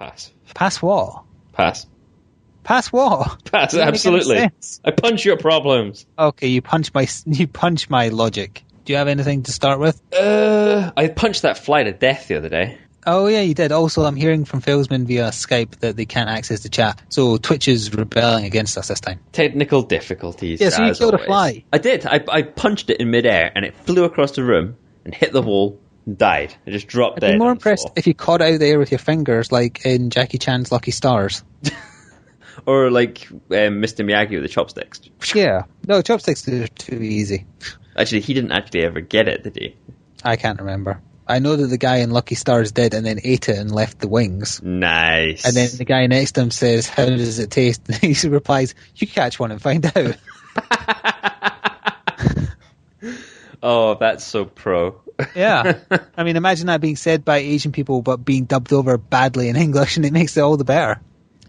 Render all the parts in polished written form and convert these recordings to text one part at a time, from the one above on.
Pass. Pass what? Pass. Pass what? Pass, absolutely. I punch your problems. Okay, you punch my logic. Do you have anything to start with? I punched that fly to death the other day. Oh, yeah, you did. Also, I'm hearing from Failsman via Skype that they can't access the chat. So Twitch is rebelling against us this time. Technical difficulties. Yeah, so you killed always. a fly. I did. I punched it in midair and it flew across the room and hit the wall and died. It just dropped dead. I'd be more on the impressed floor. if you caught it out there with your fingers, like in Jackie Chan's Lucky Stars. Or like Mr. Miyagi with the chopsticks. Yeah. No, chopsticks are too easy. Actually, he didn't actually ever get it, did he? I can't remember. I know that the guy in Lucky Stars did and then ate it and left the wings. Nice. And then the guy next to him says, "How does it taste?" And he replies, "You catch one and find out." Oh, that's so pro. Yeah. I mean, imagine that being said by Asian people but being dubbed over badly in English, and it makes it all the better.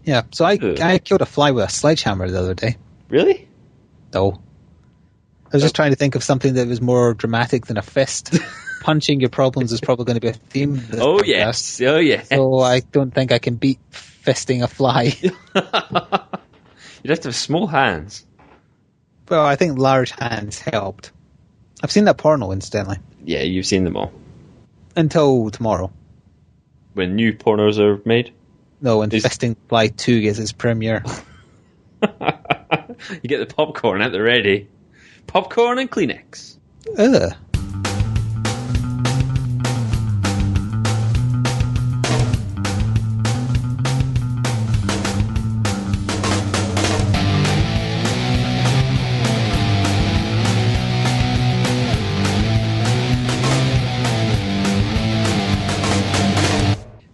Yeah. So I killed a fly with a sledgehammer the other day. Really? No. I was just trying to think of something that was more dramatic than a fist. Punching your problems is probably going to be a theme of this podcast. Yes. Oh, yes. So I don't think I can beat fisting a fly. You'd have to have small hands. Well, I think large hands helped. I've seen that porno, incidentally. Yeah, you've seen them all. Until tomorrow. When new pornos are made? No, when Fisting Fly 2 gets its premiere. You get the popcorn at the ready. Popcorn and Kleenex. Ugh.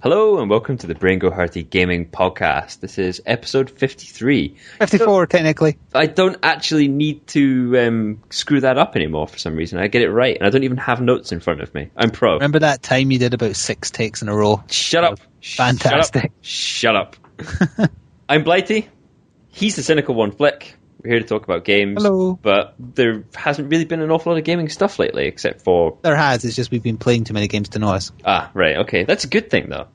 Hello and welcome to the Brain Go Hurty Gaming Podcast. This is episode 53. 54, technically. I don't actually need to screw that up anymore for some reason. I get it right, and I don't even have notes in front of me. I'm pro. Remember that time you did about 6 takes in a row? Shut up. Fantastic. Shut up. I'm Blighty. He's the cynical one, Flick. We're here to talk about games. Hello. But there hasn't really been an awful lot of gaming stuff lately, except for... There has, it's just we've been playing too many games to know us. Ah, right, okay. That's a good thing, though.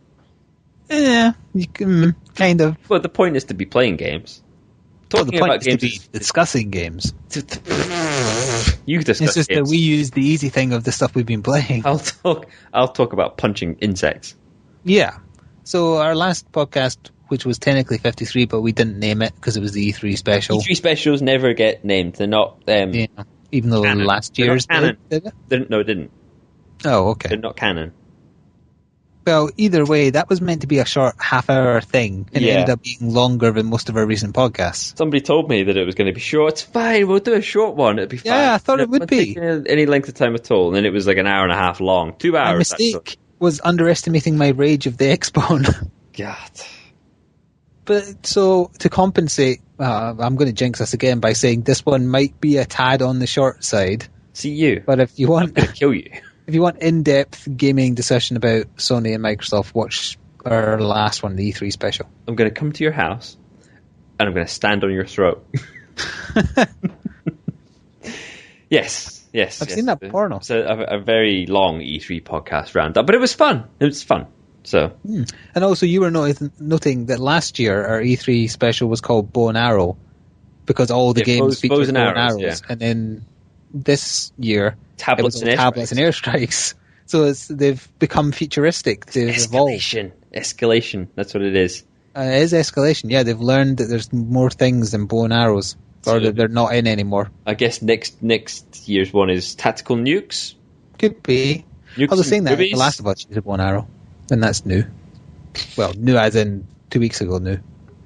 Yeah, you can, kind of. Well, the point is to be playing games. The point about is games to be discussing games. You discuss It's just games. that we use the easy thing of the stuff we've been playing. I'll talk about punching insects. Yeah. So our last podcast, which was technically 53, but we didn't name it because it was the E3 special. E3 specials never get named. They're not... Yeah. Even though canon. last year's canon. did it? No, it didn't. Oh, okay. They're not canon. Well, either way, that was meant to be a short half-hour thing, and it Yeah. ended up being longer than most of our recent podcasts. Somebody told me that it was going to be short. It's fine. We'll do a short one. It'll be fine. Yeah, I thought it would won't be. take any length of time at all. And then it was like an hour and a half long. 2 hours. My mistake was underestimating my rage of the X-Bone. God. But so, to compensate, I'm going to jinx us again by saying this one might be a tad on the short side. See you. But if you I'm want... going to kill you. If you want in-depth gaming discussion about Sony and Microsoft, watch our last one, the E3 special. I'm going to come to your house and I'm going to stand on your throat. Yes. I've seen that porno. It's a very long E3 podcast roundup, but it was fun. It was fun. So. And also, you were noting that last year our E3 special was called Bow and Arrow because all the games featured bow and arrows. Yeah. And then this year, tablets and airstrikes. So they've become futuristic. They've evolved. Escalation. That's what it is. It is escalation. Yeah, they've learned that there's more things than bow and arrows, or that they're not in anymore. I guess next year's one is tactical nukes. Could be. Nukes I was saying that movies. The Last of Us used a bow and arrow, and that's new. Well, new as in 2 weeks ago. New.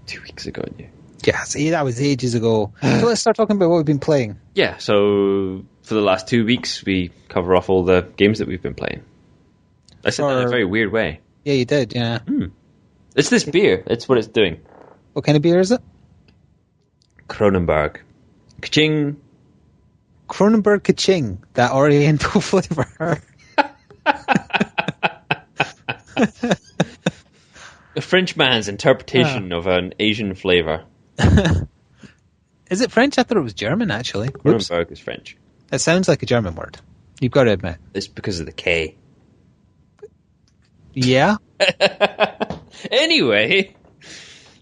2 weeks ago, new. Yeah, see, that was ages ago. So let's start talking about what we've been playing. Yeah, so for the last 2 weeks, we cover off all the games that we've been playing. I said that in a very weird way. Yeah, you did, yeah. It's this beer. It's what it's doing. What kind of beer is it? Kronenberg. Ka-ching. Kronenberg Ka-ching, that oriental flavour. A French man's interpretation of an Asian flavour. Is it French? I thought it was German, actually. Kronenberg is French. It sounds like a German word. You've got to admit. It's because of the K. Yeah? Anyway,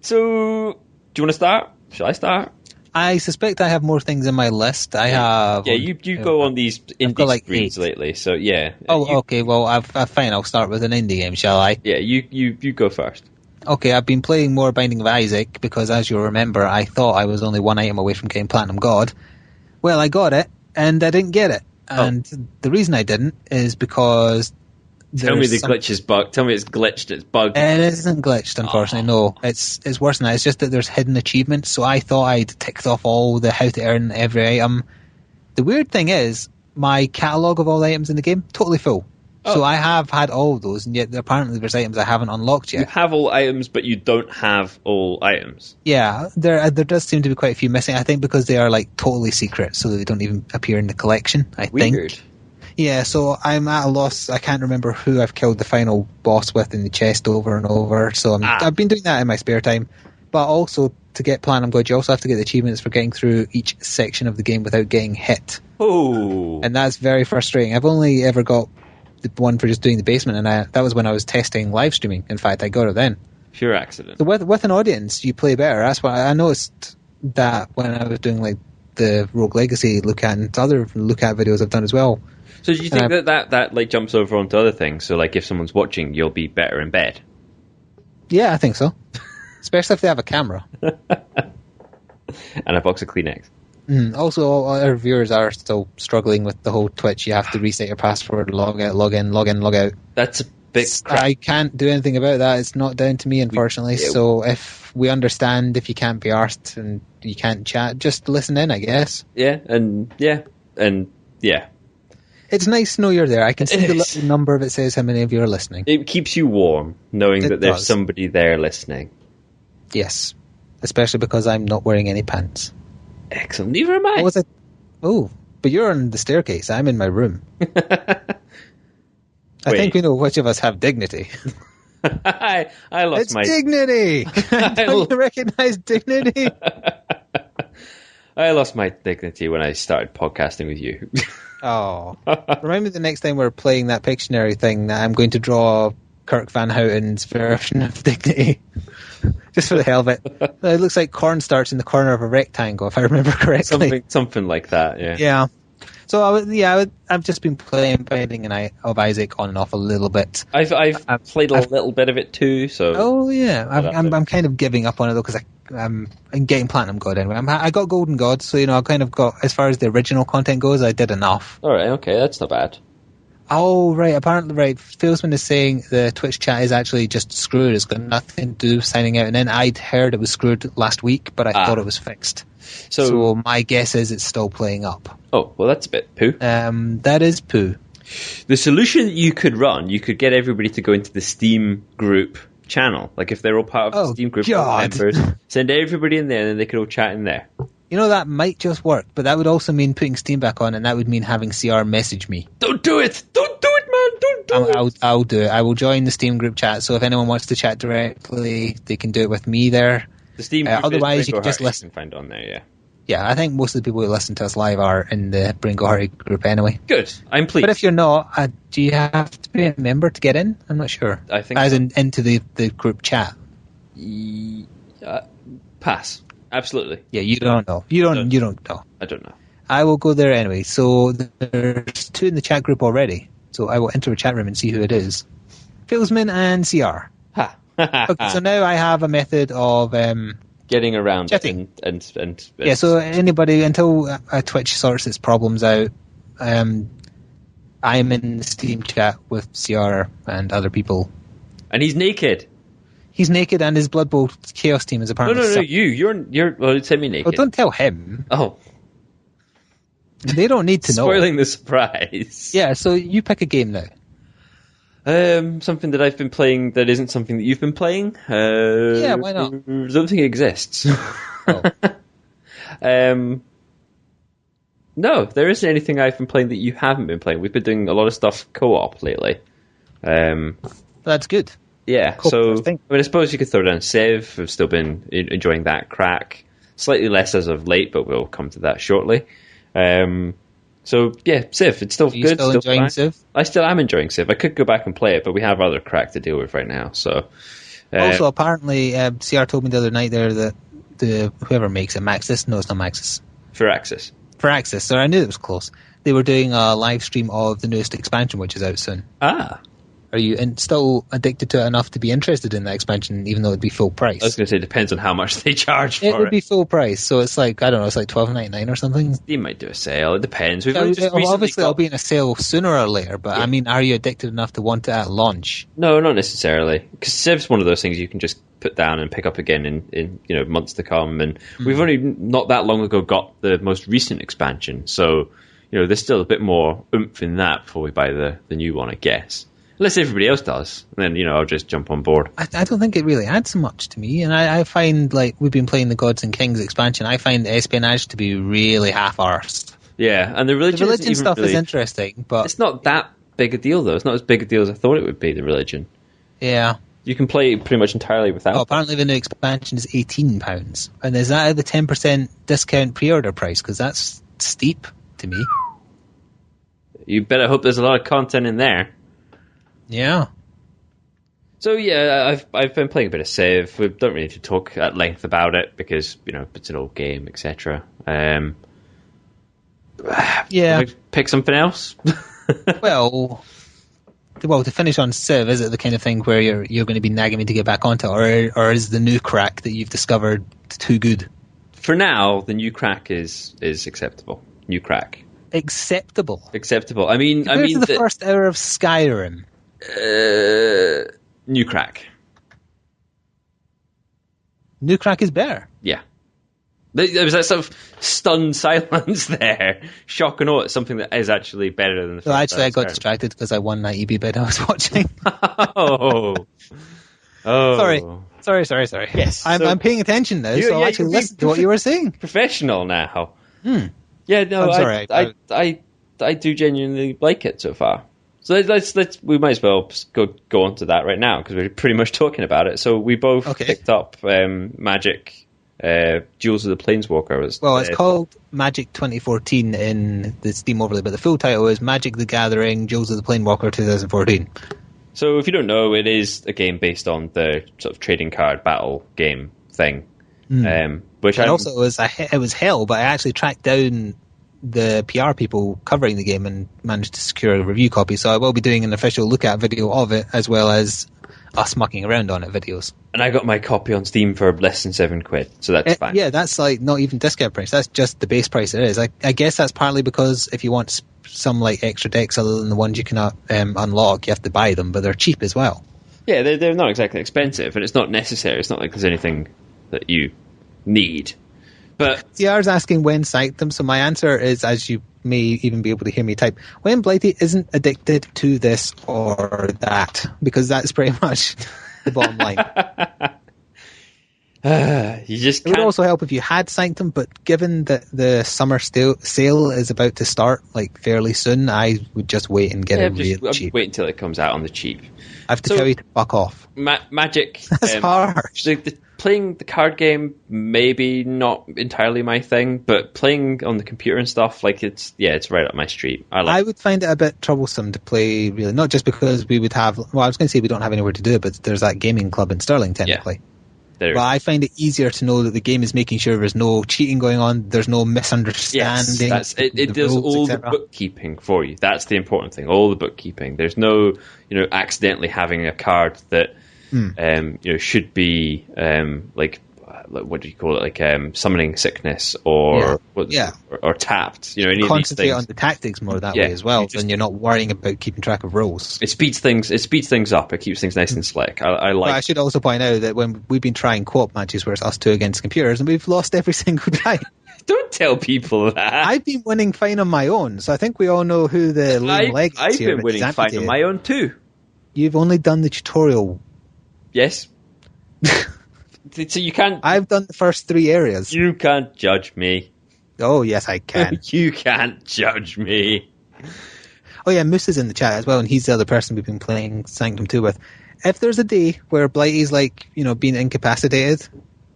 so do you want to start? Shall I start? I suspect I have more things in my list. I have... Yeah, you go on these indie streams lately, so yeah. Okay, well, fine, I'll start with an indie game, shall I? Yeah, you go first. Okay, I've been playing more Binding of Isaac, because as you'll remember, I thought I was only one item away from getting Platinum God. Well, I got it, and I didn't get it. And the reason I didn't is because... Tell me the glitch is bugged. Tell me it's glitched, it's bugged. It isn't glitched, unfortunately, no. It's worse than that. It's just that there's hidden achievements, so I thought I'd ticked off all the how to earn every item. The weird thing is, my catalogue of all the items in the game, totally full. So I have had all of those, and yet apparently there's items I haven't unlocked yet. You have all items, but you don't have all items. Yeah, there does seem to be quite a few missing, I think because they are like totally secret, so they don't even appear in the collection, I think. Weird. Yeah, so I'm at a loss. I can't remember who I've killed the final boss with in the chest over and over. So I've been doing that in my spare time. But also, to get Platinum God, you also have to get the achievements for getting through each section of the game without getting hit. Oh. And that's very frustrating. I've only ever got the one for just doing the basement, and that was when I was testing live streaming. In fact, I got it then. Pure accident. So with an audience, you play better. That's why I noticed that when I was doing like the Rogue Legacy look at and other look at videos I've done as well. So do you think that like jumps over onto other things? So like if someone's watching, you'll be better in bed? Yeah, I think so. Especially if they have a camera. And a box of Kleenex. Also, all our viewers are still struggling with the whole Twitch. You have to reset your password, log out, log in, log out. That's a big crap. I can't do anything about that. It's not down to me, unfortunately. So if we understand if you can't be arsed and you can't chat, just listen in, I guess. Yeah. It's nice to know you're there. I can see the little number that says how many of you are listening. It keeps you warm, knowing that there's somebody there listening. Yes. Especially because I'm not wearing any pants. Excellent. Neither am I. What was it? Oh, but you're on the staircase. I'm in my room. I think we know which of us have dignity. I lost my... dignity! Don't you recognize dignity? I lost my dignity when I started podcasting with you. Oh. Remind me the next time we're playing that Pictionary thing that I'm going to draw Kirk Van Houten's version of dignity. Just for the hell of it. It looks like cornstarch in the corner of a rectangle, if I remember correctly. Something like that, yeah. Yeah. So I've just been playing Binding of Isaac on and off a little bit. I've played a little bit of it too. So. Oh yeah, I'm kind of giving up on it though because I'm getting Platinum God anyway. I got Golden God, so I kind of got, as far as the original content goes, I did enough. All right, okay, that's not bad. Oh right, apparently right. Philsman is saying the Twitch chat is actually just screwed. It's got nothing to do with signing out. And then I'd heard it was screwed last week, but I thought it was fixed. So my guess is it's still playing up. Oh, well, that's a bit poo. That is poo. The solution that you could run, you could get everybody to go into the Steam group channel. Like if they're all part of the Steam group members, send everybody in there and then they could all chat in there. You know, that might just work, but that would also mean putting Steam back on, and that would mean having CR message me. Don't do it! Don't do it, man! Don't do it! I'll do it. I will join the Steam group chat, so if anyone wants to chat directly, they can do it with me there. The Steam group otherwise, you can just listen. You can find on there, yeah. Yeah, I think most of the people who listen to us live are in the Bringo Hurty group anyway. Good, I'm pleased. But if you're not, do you have to be a member to get in? I'm not sure. I think As in, into the group chat. Pass. Absolutely. Yeah, you don't know. You don't know. I don't know. I will go there anyway. So there's 2 in the chat group already. So I will enter a chat room and see who it is. Philsman and CR. Ha. Okay, so now I have a method of getting around chatting. And yeah, so anybody, until Twitch sorts its problems out, I'm in the Steam chat with CR and other people. And he's naked. He's naked, and his Blood Bowl Chaos team is apparently... No, you're well, semi-naked. Oh, don't tell him. Oh. They don't need to know. Spoiling the surprise. Yeah, so you pick a game now. Something that I've been playing that isn't something that you've been playing. Yeah, why not? I don't think it exists. Oh. No, there isn't anything I've been playing that you haven't been playing. We've been doing a lot of stuff co-op lately. That's good. Yeah, so I suppose you could throw down Civ. I've still been enjoying that crack. Slightly less as of late, but we'll come to that shortly. So yeah, Civ, it's still good. Still enjoying Civ? I still am enjoying Civ. I could go back and play it, but we have other crack to deal with right now. So Also, apparently, CR told me the other night there that whoever makes it, Maxis, no, it's not Maxis. Firaxis, so I knew it was close. They were doing a live stream of the newest expansion, which is out soon. Ah. Are you still addicted to it enough to be interested in that expansion, even though it'd be full price? I was going to say, it depends on how much they charge for it. It would be full price, so it's like, I don't know, it's like $12.99 or something. They might do a sale, it depends. Obviously, it'll be in a sale sooner or later, but yeah. I mean, are you addicted enough to want it at launch? No, not necessarily. Because Civ's one of those things you can just put down and pick up again in months to come, and we've only not that long ago got the most recent expansion, so there's still a bit more oomph in that before we buy the new one, I guess. Unless everybody else does, then I'll just jump on board. I don't think it really adds much to me, and I find, like, we've been playing the Gods and Kings expansion, I find espionage to be really half-arsed. Yeah, and the religion stuff is interesting, but it's not that big a deal, though. It's not as big a deal as I thought it would be, the religion. Yeah. You can play pretty much entirely without it. Apparently the new expansion is £18. And is that at the 10% discount pre-order price? Because that's steep to me. You better hope there's a lot of content in there. Yeah. So yeah, I've been playing a bit of Civ. We don't really need to talk at length about it because it's an old game, etc. Yeah. Pick something else. Well, to finish on Civ, is it the kind of thing where you're going to be nagging me to get back onto it, or is the new crack that you've discovered too good? For now, the new crack is acceptable. New crack. Acceptable. I mean, compared to the first hour of Skyrim. New crack. New crack is better. Yeah. There was that sort of stunned silence there. Shock and awe. It's something that is actually better than the first. Actually, I got distracted because I won that EB bid I was watching. Oh. Sorry. Yes. I'm paying attention now, so I'll actually listen to what you were saying. Professional now. Yeah, no, I'm sorry. I do genuinely like it so far. So we might as well go on to that right now because we're pretty much talking about it. So we both picked up Magic Jewels of the Planeswalker. It's called Magic 2014 in the Steam overlay, but the full title is Magic the Gathering Jewels of the Planeswalker 2014. So if you don't know, it is a game based on the sort of trading card battle game thing. Which it was hell, but I actually tracked down the PR people covering the game and managed to secure a review copy, so I will be doing an official look at video of it as well as us mucking around on it videos. And I got my copy on Steam for less than £7, so that's fine. Yeah, that's like not even discount price, that's just the base price it is. I guess that's partly because if you want some like extra decks other than the ones you cannot unlock, you have to buy them, but they're cheap as well. Yeah, they're not exactly expensive, and it's not necessary. It's not like there's anything that you need. But CR's asking when Sanctum, so my answer is, as you may even be able to hear me type, when Blighty isn't addicted to this or that, because that's pretty much the bottom line. You just It would also help if you had Sanctum, but given that the summer sale is about to start like fairly soon, I would just wait and get it real cheap. Wait until it comes out on the cheap. I have to tell you to fuck off. Magic. That's harsh. Playing the card game, maybe not entirely my thing, but playing on the computer and stuff, like it's right up my street. I would find it a bit troublesome to play, really, not just because we would have, I was going to say we don't have anywhere to do it, but there's that gaming club in Stirling, technically. Yeah, but I find it easier to know that the game is making sure there's no cheating going on, there's no misunderstanding. Yes, it does all the bookkeeping for you. That's the important thing, all the bookkeeping. There's no, accidentally having a card that should be like what do you call it? Like summoning sickness or tapped. Concentrate on the tactics more that way as well. Then you're not worrying about keeping track of rolls. It speeds things up. It keeps things nice and slick. I should also point out that when we've been trying co-op matches where it's us two against computers, and we've lost every single time. Don't tell people that. I've been winning fine on my own, so I think we all know who the lame leg is. I've been winning fine on my own too. You've only done the tutorial. Yes. So you can't. I've done the first 3 areas. You can't judge me. Oh yes, I can. You can't judge me. Oh yeah, Moose is in the chat as well, and he's the other person we've been playing Sanctum 2 with. If there's a day where Blighty's being incapacitated,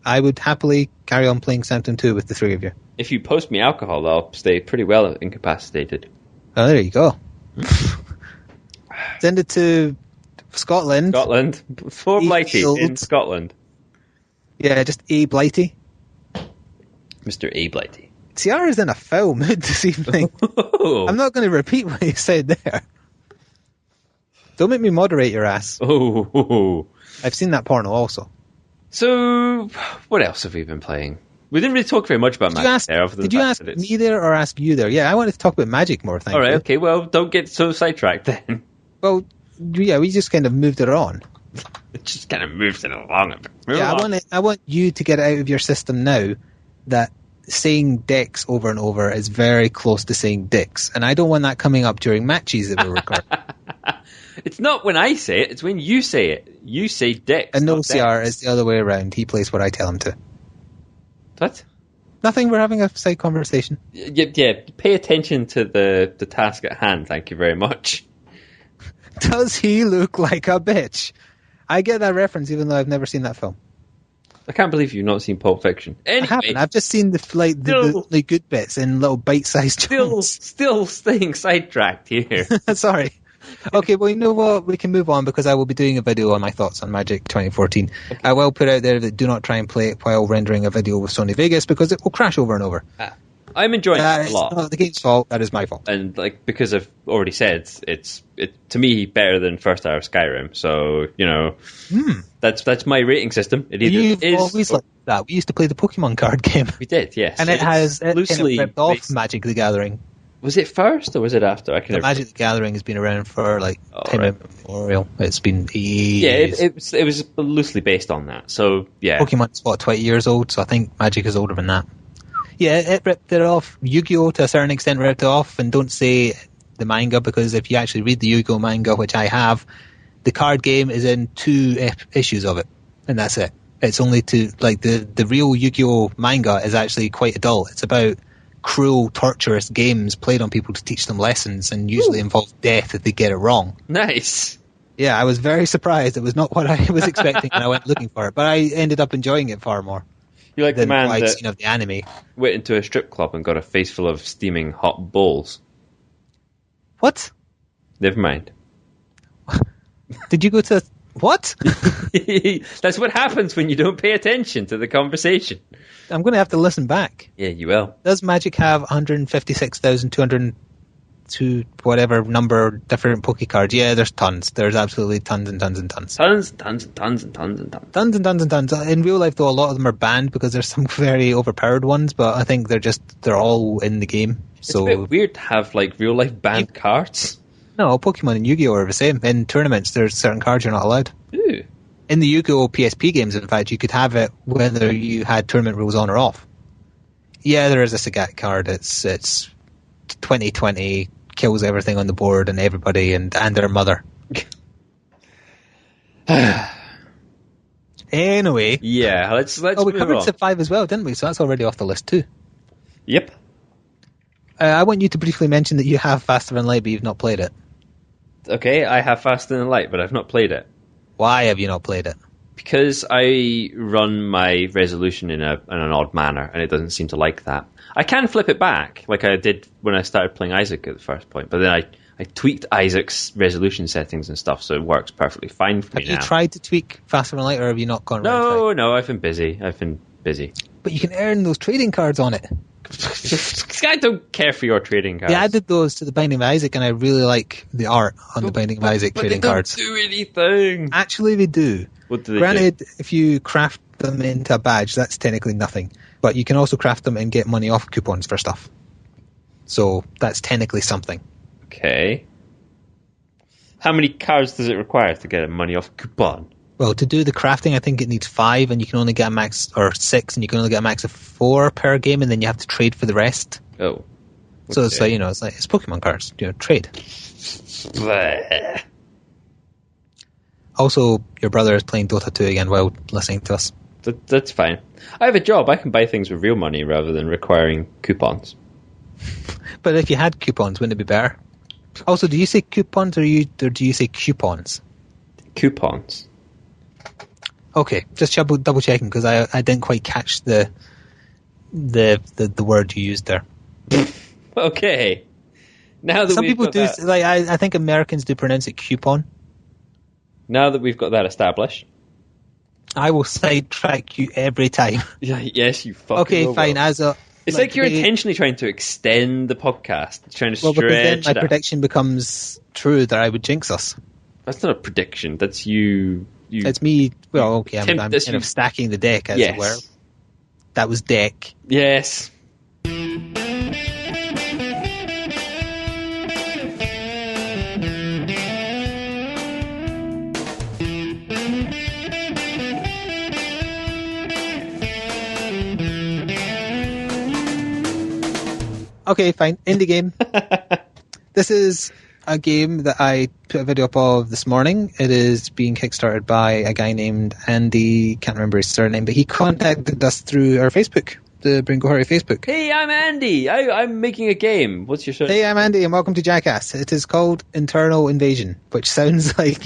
I would happily carry on playing Sanctum 2 with the 3 of you. If you post me alcohol, I'll stay pretty well incapacitated. Oh, there you go. Send it to Scotland. For Blighty in Scotland. Yeah, just A. Blighty. Mr. A. Blighty. Tiara's in a foul mood this evening. Oh. I'm not going to repeat what you said there. Don't make me moderate your ass. Oh. I've seen that porno also. So, what else have we been playing? We didn't really talk very much about Magic there. Did you ask me there or ask you there? Yeah, I wanted to talk about Magic more, thank you. Alright, okay, well, don't get so sidetracked then. Well, yeah, we just kind of moved it on. It just kind of moved it along a bit. I want you to get it out of your system now that saying decks over and over is very close to saying dicks, and I don't want that coming up during matches that we record. It's not when I say it, it's when you say it. You say dicks. And no, CR, it's the other way around. He plays what I tell him to. What? Nothing, we're having a side conversation. Yeah, pay attention to the task at hand, thank you very much. Does he look like a bitch? I get that reference even though I've never seen that film. I can't believe you've not seen Pulp Fiction. Anyway, I haven't. I've just seen the good bits in little bite-sized chunks. Still staying sidetracked here. Sorry. Okay, well, you know what? We can move on because I will be doing a video on my thoughts on Magic 2014. Okay. I will put out there that do not try and play it while rendering a video with Sony Vegas because it will crash over and over. I'm enjoying it a lot. It's not the game's fault. That is my fault. And because I've already said, it's to me better than first hour of Skyrim. So that's my rating system. You've always liked that. We used to play the Pokemon card game. We did, yes. And it loosely ripped off Magic the Gathering. Was it first or was it after? Magic the Gathering has been around for time immemorial. It's been years. Yeah, it was loosely based on that. So yeah, Pokemon's 20 years old, so I think Magic is older than that. Yeah, it ripped it off. Yu-Gi-Oh! To a certain extent ripped it off, and don't say the manga because if you actually read the Yu-Gi-Oh! Manga, which I have, the card game is in 2 issues of it, and that's it. It's only the real Yu-Gi-Oh! Manga is actually quite adult. It's about cruel, torturous games played on people to teach them lessons and usually involve death if they get it wrong. Nice. Yeah, I was very surprised. It was not what I was expecting when I went looking for it, but I ended up enjoying it far more. You like the man I'd that seen of the anime. Went into a strip club and got a face full of steaming hot bowls. What? Never mind. Did you go to... What? That's what happens when you don't pay attention to the conversation. I'm going to have to listen back. Yeah, you will. Does Magic have 156,202 whatever number different Poke cards? Yeah, there's tons. There's absolutely tons and tons and tons. Tons and tons and tons and tons and tons. Tons and tons and tons. In real life, though, a lot of them are banned because there's some very overpowered ones, but I think they're all in the game. It's a bit weird to have real life banned cards. No, Pokemon and Yu-Gi-Oh! Are the same. In tournaments, there's certain cards you're not allowed. Ooh. In the Yu-Gi-Oh! PSP games, in fact, you could have it whether you had tournament rules on or off. Yeah, there is a Sagat card. It's 2020, kills everything on the board and everybody and their mother. Anyway. Yeah, let's we covered Civ 5 as well, didn't we? So that's already off the list too. Yep. I want you to briefly mention that you have Faster Than Light, but you've not played it. Okay, I have Faster Than Light, but I've not played it. Why have you not played it? Because I run my resolution in an odd manner, and it doesn't seem to like that. I can flip it back, like I did when I started playing Isaac at the first point, but then I tweaked Isaac's resolution settings and stuff, so it works perfectly fine for me now. Have you tried to tweak Faster Than Light, or have you not gone around? No, I've been busy. But you can earn those trading cards on it. I don't care for your trading cards. They added those to the Binding of Isaac, and I really like the art on the Binding of Isaac trading cards. But they don't do anything. Actually, they do. What do they Granted, do? If you craft them into a badge, that's technically nothing. But you can also craft them and get money off coupons for stuff. So that's technically something. Okay. How many cards does it require to get a money off coupon? Well, to do the crafting, I think it needs 5, and you can only get a max, or 6, and you can only get a max of 4 per game, and then you have to trade for the rest. Oh. Okay. So it's it's Pokemon cards, trade. Bleh. Also, your brother is playing Dota 2 again while listening to us. That's fine. I have a job. I can buy things with real money rather than requiring coupons. But if you had coupons, wouldn't it be better? Also, do you say coupons or do you say coupons? Coupons. Okay, just double checking because I didn't quite catch the word you used there. Okay. Now that some people do, I think Americans do pronounce it coupon. now that we've got that established, I will sidetrack you every time. Yes, you fucking Okay, will. Fine. It's like you're intentionally trying to extend the podcast, trying to stretch because then my it out. prediction becomes true that I would jinx us. That's not a prediction. That's you. It's me. Well, okay, I'm kind of stacking the deck, as it were. That was deck. Yes. Okay, fine. Indie game. This is a game that I put a video up of this morning. It is being kickstarted by a guy named Andy. Can't remember his surname, but he contacted us through our Facebook, the Bringo Hurty Facebook. Hey, I'm Andy. I'm making a game. What's your surname? Hey, I'm Andy, and welcome to Jackass. It is called Internal Invasion, which sounds like...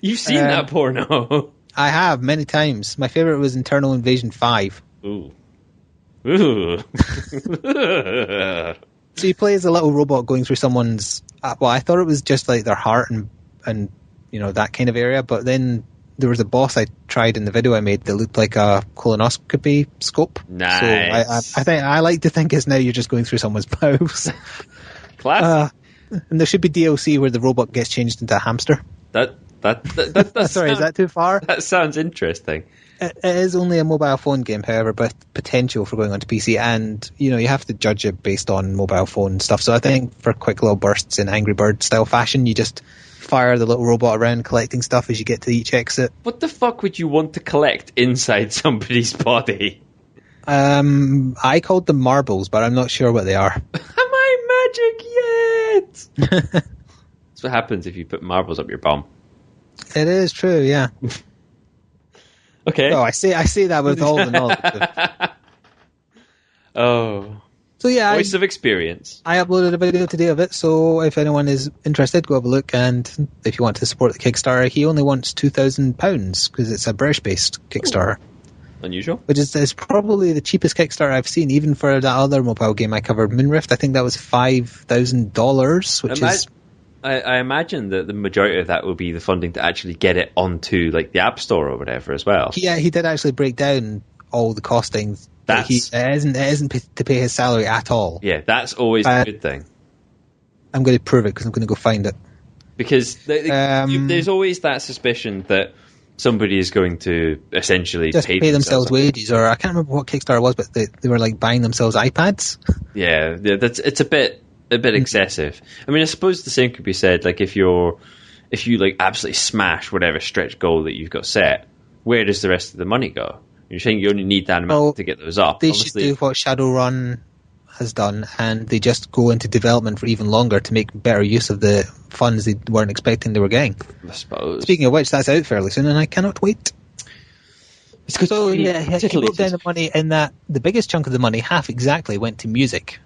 You've seen that porno. I have, many times. My favourite was Internal Invasion 5. Ooh. So you play as a little robot going through someone's... Well, I thought it was just like their heart and you know, that kind of area, but then there was a boss I tried in the video I made that looked like a colonoscopy scope. Nice. So I like to think it's now you're just going through someone's bowels. Classic. And there should be DLC where the robot gets changed into a hamster. That Sorry, is that too far? That sounds interesting. It is only a mobile phone game, however, but potential for going onto PC, and you know you have to judge it based on mobile phone stuff. So I think for quick little bursts in Angry Bird style fashion, you just fire the little robot around collecting stuff as you get to each exit. What the fuck would you want to collect inside somebody's body? I called them marbles, but I'm not sure what they are. Am I magic yet? That's what happens if you put marbles up your bum. It is true, yeah. Okay. Oh, I say that with all the knowledge. Oh. So yeah, voice of experience. I uploaded a video today of it, so if anyone is interested, go have a look. And if you want to support the Kickstarter, he only wants £2,000 because it's a British-based Kickstarter. Unusual. Which is probably the cheapest Kickstarter I've seen, even for that other mobile game I covered, Moonrift. I think that was $5,000, which is... I imagine that the majority of that will be the funding to actually get it onto like the App Store or whatever as well. Yeah, he did actually break down all the costings. It isn't to pay his salary at all. Yeah, that's always a good thing. I'm going to prove it because I'm going to go find it. Because there's always that suspicion that somebody is going to essentially just pay themselves wages, or I can't remember what Kickstarter was, but they were like buying themselves iPads. Yeah, it's a bit excessive. I mean, I suppose the same could be said, like if you like absolutely smash whatever stretch goal that you've got set, where does the rest of the money go? You're saying you only need that amount to get those up. They should do what Shadowrun has done, and they just go into development for even longer to make better use of the funds they weren't expecting they were getting. I suppose. Speaking of which, that's out fairly soon, and I cannot wait. So yeah, he broke down the money in that the biggest chunk of the money, half exactly, went to music.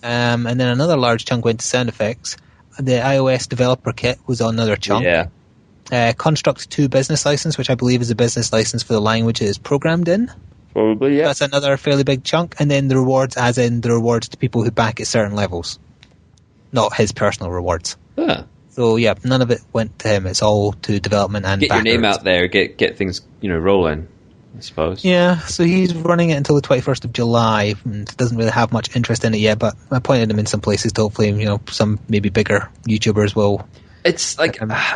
And then another large chunk went to sound effects. The iOS developer kit was another chunk. Yeah. Construct 2 business license, which I believe is a business license for the language it is programmed in. Probably, yeah. That's another fairly big chunk. And then the rewards, as in the rewards to people who back at certain levels. Not his personal rewards. Ah. So yeah, none of it went to him. It's all to development and get backers. Your name out there, get things rolling, I suppose. Yeah, so he's running it until the 21st of July, and doesn't really have much interest in it yet, but I pointed him in some places to hopefully, some maybe bigger YouTubers will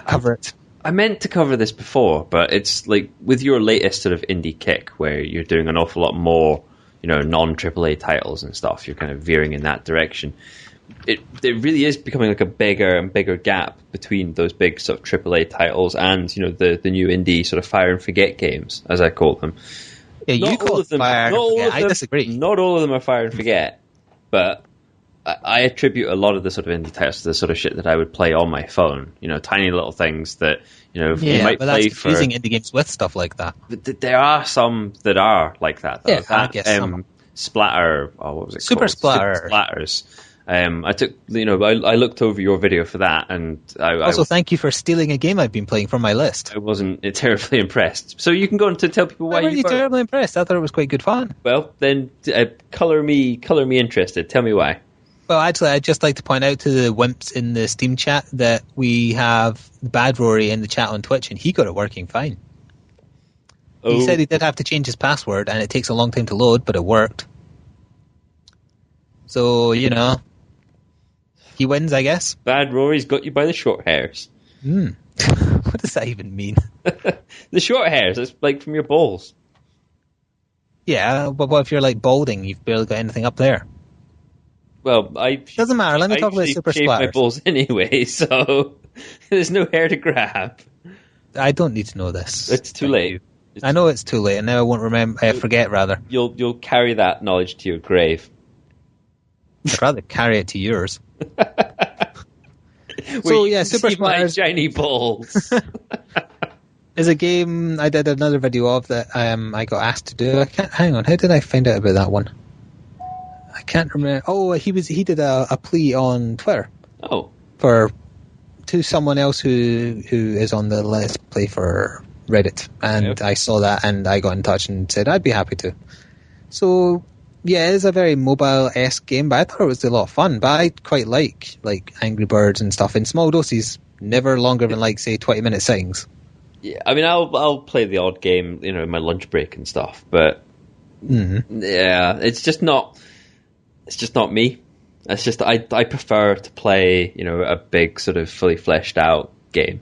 cover it. I meant to cover this before, but it's like with your latest sort of indie kick where you're doing an awful lot more, non-AAA titles and stuff, you're kind of veering in that direction. It really is becoming like a bigger and bigger gap between those big sort of AAA titles and the new indie sort of fire and forget games, as I call them. Yeah, you call them fire and forget. I disagree. Not all of them are fire and forget, but I attribute a lot of the sort of indie titles to the sort of shit that I would play on my phone. Tiny little things that you might but play that's confusing indie games with stuff like that. There are some that are like that, though. Yeah, I guess some. Splatter. What was it Super called? Splatter. Super Splatters. I looked over your video for that, and thank you for stealing a game I've been playing from my list. I wasn't terribly impressed. So you can go on to tell people why you weren't terribly impressed. I thought it was quite good fun. Well, then color me interested. Tell me why. Well, actually, I'd just like to point out to the wimps in the Steam chat that we have Bad Rory in the chat on Twitch, and he got it working fine. Oh. He said he did have to change his password, and it takes a long time to load, but it worked. So, you know, he wins, I guess. Bad Rory's got you by the short hairs. What does that even mean? The short hairs, it's like from your balls. Yeah, but what if you're like balding? You've barely got anything up there. Well, doesn't matter. Let me talk about super splatters. My balls anyway, so there's no hair to grab. I don't need to know this. It's too late. I know it's too late, and now I won't remember. Forget rather. You'll carry that knowledge to your grave. I'd rather carry it to yours. So yeah, super splatters, shiny balls. Is a game I did another video of that I got asked to do. Hang on, how did I find out about that one? I can't remember. Oh, he did a plea on Twitter. Oh, to someone else who is on the Let's Play for Reddit, and yep. I saw that and I got in touch and said I'd be happy to. So yeah, it is a very mobile-esque game, but I thought it was a lot of fun. But I quite like Angry Birds and stuff in small doses, never longer than say 20-minute sittings. Yeah, I mean, I'll play the odd game, in my lunch break and stuff, but yeah, it's just not me. It's just I prefer to play, a big sort of fully fleshed out game.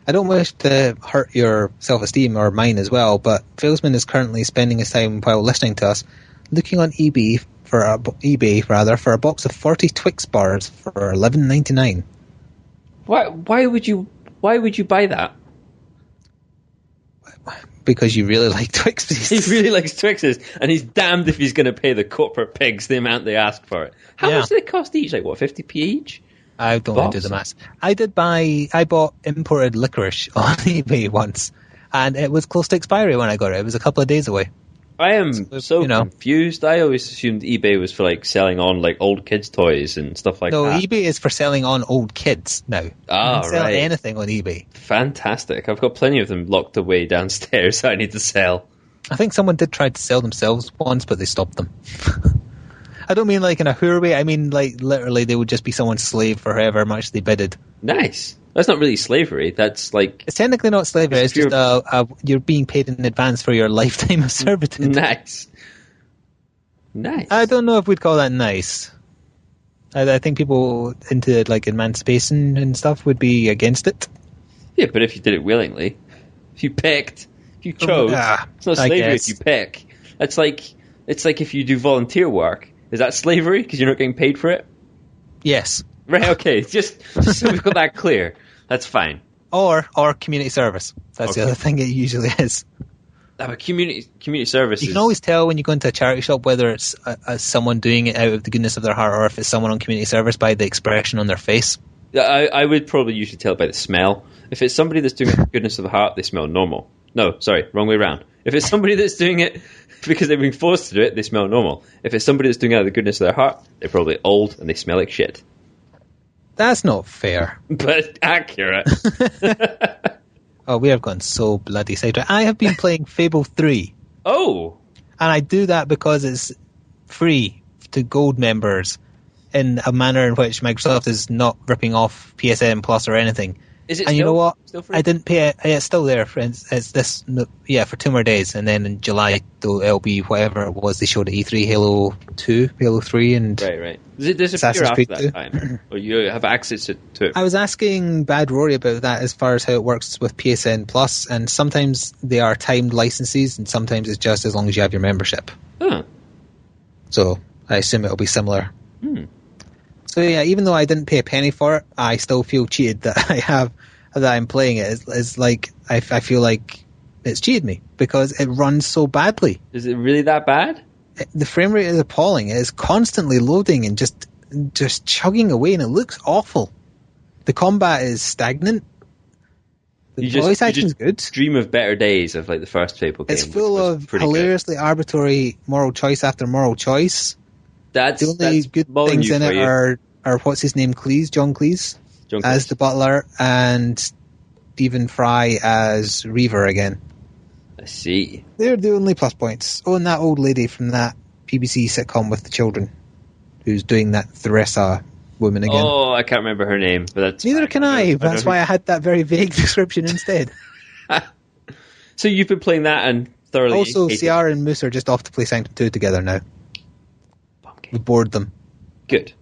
I don't wish to hurt your self-esteem or mine as well, but Failsman is currently spending his time while listening to us looking on eBay for a box of 40 Twix bars for $11.99. Why would you buy that? Because you really like Twixes. He really likes Twixes, and he's damned if he's going to pay the corporate pigs the amount they ask for it. How much do they cost each? 50p each? I don't want to do the maths. I bought imported licorice on eBay once, and it was close to expiry when I got it. It was a couple of days away. I am so confused. I always assumed eBay was for selling on old kids' toys and stuff like that. No, eBay is for selling on old kids now. You can sell anything on eBay. Fantastic. I've got plenty of them locked away downstairs I need to sell. I think someone did try to sell themselves once, but they stopped them. I don't mean in a hoor way. I mean literally they would just be someone's slave for however much they bidded. Nice. That's not really slavery. That's it's technically not slavery. It's just you're being paid in advance for your lifetime of servitude. Nice. I don't know if we'd call that nice. I think people into emancipation and stuff would be against it. Yeah, but if you did it willingly, if you chose, it's not slavery if you pick. It's like if you do volunteer work. Is that slavery because you're not getting paid for it? Yes. Right, okay, just so we've got that clear. That's fine. Or community service. That's the other thing it usually is. But community service. You can always tell when you go into a charity shop whether it's someone doing it out of the goodness of their heart or if it's someone on community service by the expression on their face. I would probably usually tell it by the smell. If it's somebody that's doing it out of the goodness of the heart, they smell normal. No, sorry, wrong way around. If it's somebody that's doing it because they've been forced to do it, they smell normal. If it's somebody that's doing it out of the goodness of their heart, they're probably old and they smell like shit. That's not fair. But accurate. Oh, we have gone so bloody sidetracked. I have been playing Fable 3. Oh. And I do that because it's free to gold members in a manner in which Microsoft is not ripping off PSN Plus or anything. Is it and still, you know what? Still free? I didn't pay it. It's still there. It's this, for 2 more days. And then in July, it'll be whatever it was they showed at E3, Halo 2, Halo 3, and Right. Does it disappear after that time? Or you have access to it? I was asking Bad Rory about that as far as how it works with PSN Plus, and sometimes they are timed licenses, and sometimes it's just as long as you have your membership. Huh. So I assume it'll be similar. So yeah, even though I didn't pay a penny for it, I still feel cheated that I'm playing it. It's like I feel like it's cheated me because it runs so badly. Is it really that bad? The frame rate is appalling. It is constantly loading and just chugging away, and it looks awful. The combat is stagnant. The voice acting is good. Dream of better days of the first Fable game. It's full of hilariously arbitrary moral choice after moral choice. The only good things in it are what's his name, John Cleese as the butler, and Stephen Fry as Reaver again. I see. They're the only plus points. Oh, and that old lady from that BBC sitcom with the children. who's doing that Theresa woman again. Oh, I can't remember her name, but that's neither can I. That's why I had that very vague description instead. So you've been playing that and thoroughly. Also, Ciara and Moose are just off to play Sanctum 2 together now. Pumpkin. We bored them. Good.